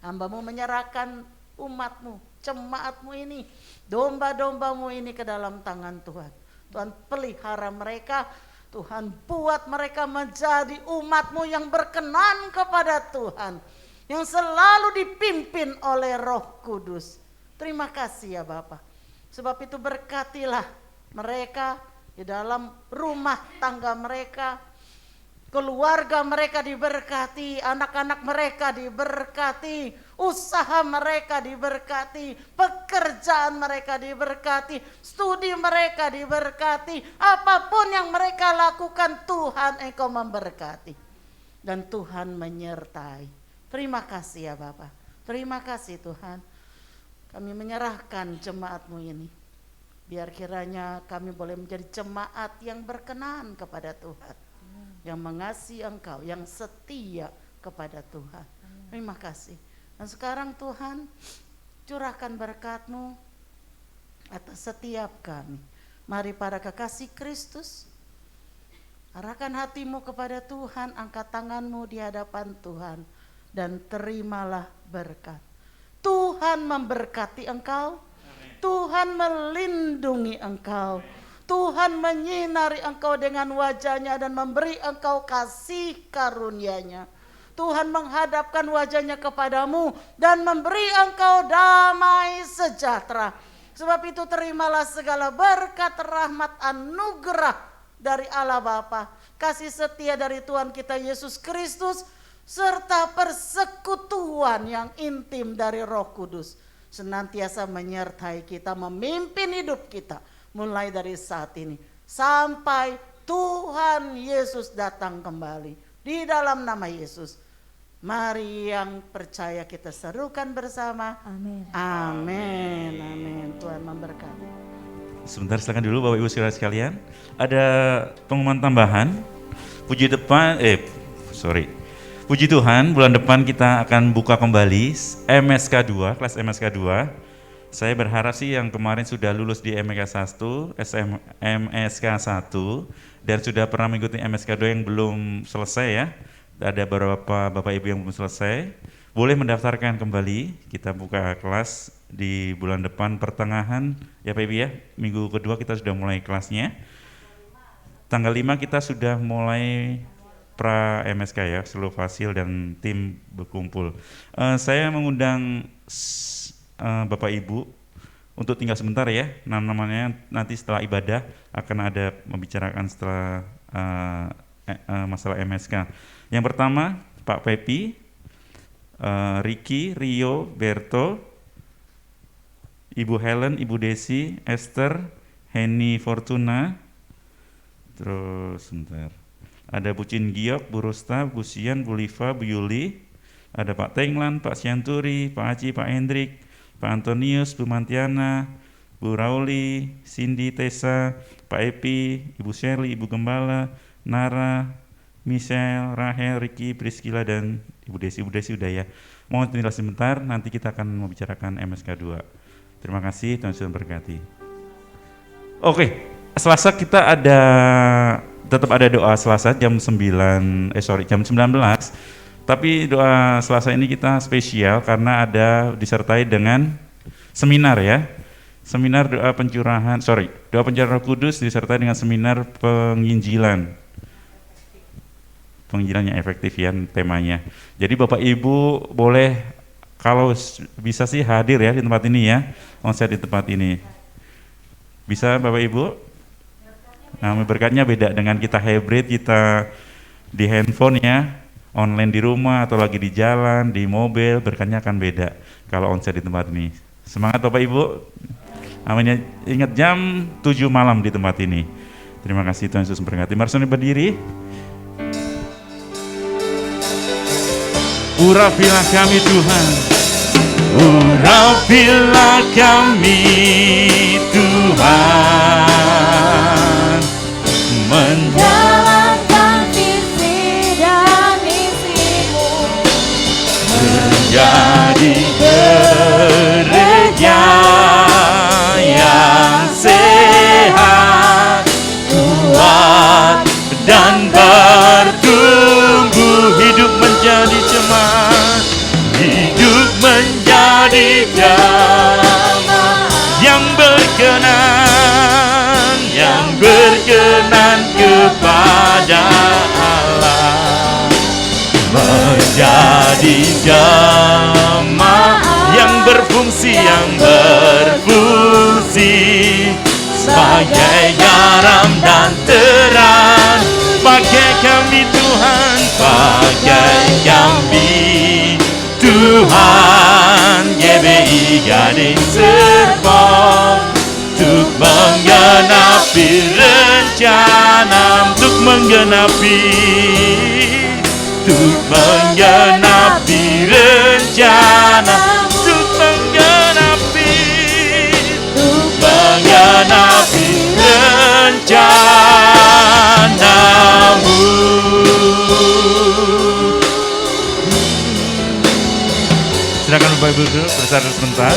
Hamba-Mu menyerahkan umat-Mu, jemaat-Mu ini, domba-domba-Mu ini ke dalam tangan Tuhan. Tuhan pelihara mereka, Tuhan buat mereka menjadi umat-Mu yang berkenan kepada Tuhan, yang selalu dipimpin oleh Roh Kudus. Terima kasih ya Bapa. Sebab itu berkatilah mereka di dalam rumah tangga mereka, keluarga mereka diberkati, anak-anak mereka diberkati, usaha mereka diberkati, pekerjaan mereka diberkati, studi mereka diberkati, apapun yang mereka lakukan Tuhan Engkau memberkati. Dan Tuhan menyertai. Terima kasih ya Bapa. Terima kasih Tuhan. Kami menyerahkan jemaat-Mu ini. Biar kiranya kami boleh menjadi jemaat yang berkenan kepada Tuhan, yang mengasihi Engkau, yang setia kepada Tuhan. Terima kasih. Dan sekarang Tuhan, curahkan berkat-Mu atas setiap kami. Mari para kekasih Kristus, arahkan hatimu kepada Tuhan, angkat tanganmu di hadapan Tuhan, dan terimalah berkat. Tuhan memberkati engkau, Tuhan melindungi engkau, Tuhan menyinari engkau dengan wajah-Nya dan memberi engkau kasih karunia-Nya. Tuhan menghadapkan wajah-Nya kepadamu dan memberi engkau damai sejahtera. Sebab itu terimalah segala berkat, rahmat, anugerah dari Allah Bapa, kasih setia dari Tuhan kita Yesus Kristus, serta persekutuan yang intim dari Roh Kudus senantiasa menyertai kita, memimpin hidup kita mulai dari saat ini sampai Tuhan Yesus datang kembali. Di dalam nama Yesus, mari yang percaya kita serukan bersama. Amin. Amin. Amin. Tuhan memberkati. Sebentar, silakan dulu Bapak Ibu saudara sekalian. Ada pengumuman tambahan. Puji Tuhan, bulan depan kita akan buka kembali MSK 2, kelas MSK 2. Saya berharap sih yang kemarin sudah lulus di MSK 1, MSK 1 dan sudah pernah mengikuti MSK 2 yang belum selesai ya. Ada beberapa Bapak Ibu yang belum selesai, boleh mendaftarkan kembali. Kita buka kelas di bulan depan pertengahan ya Pak Ibu ya. Minggu kedua kita sudah mulai kelasnya. Tanggal 5 kita sudah mulai pra MSK ya, seluruh fasil dan tim berkumpul. Saya mengundang Bapak Ibu untuk tinggal sebentar ya. Namanya nanti setelah ibadah akan ada membicarakan setelah masalah MSK. Yang pertama Pak Pepi, Ricky, Rio, Berto, Ibu Helen, Ibu Desi, Esther, Henny Fortuna, terus sebentar. Ada Bu Cin Giok, Bu Rusta, Bu Sian, Bu Liva, Bu Yuli, ada Pak Tenglan, Pak Sianturi, Pak Aci, Pak Hendrik, Pak Antonius, Bu Mantiana, Bu Rauli, Cindy, Tessa, Pak Epi, Ibu Sherly, Ibu Gembala, Nara, Michelle, Rahel, Ricky, Priscila, dan Ibu Desi. Ibu Desi udah ya. Mohon tinggal sebentar, nanti kita akan membicarakan MSK 2. Terima kasih, Tuhan Yesus memberkati. Oke, Selasa kita tetap ada doa Selasa jam 19. Tapi doa Selasa ini kita spesial karena ada disertai dengan seminar ya. Seminar doa pencurahan Roh Kudus disertai dengan seminar penginjilan. Penginjilannya efektif ya temanya. Jadi Bapak Ibu boleh kalau bisa sih hadir ya di tempat ini ya. Onsite di tempat ini. Bisa Bapak Ibu? Nah, berkatnya beda dengan kita hybrid, kita di handphone ya, online di rumah atau lagi di jalan, di mobil, berkatnya akan beda kalau onsite di tempat ini. Semangat Bapak Ibu. Amin. Ingat jam 7 malam di tempat ini. Terima kasih, Tuhan Yesus memberkati. Mari kita berdiri. Urapilah kami Tuhan. Urapilah kami Tuhan, menjalankan visi dan misimu, menjadi gereja yang sehat, kuat dan bertumbuh, hidup menjadi jemaat, hidup menjadi jemaat. yang berkenan kepada Allah, menjadi jemaat yang berfungsi sebagai garam dan terang. Pakai kami Tuhan, GBI Gading Serpong, untuk menggenapi rencana, untuk menggenapi rencana, untuk menggenapi rencanamu. Silakan Bapak Ibu duduk bersatu sebentar.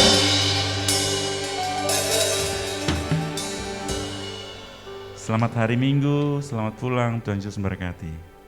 Selamat hari Minggu, selamat pulang, Tuhan Yesus memberkati.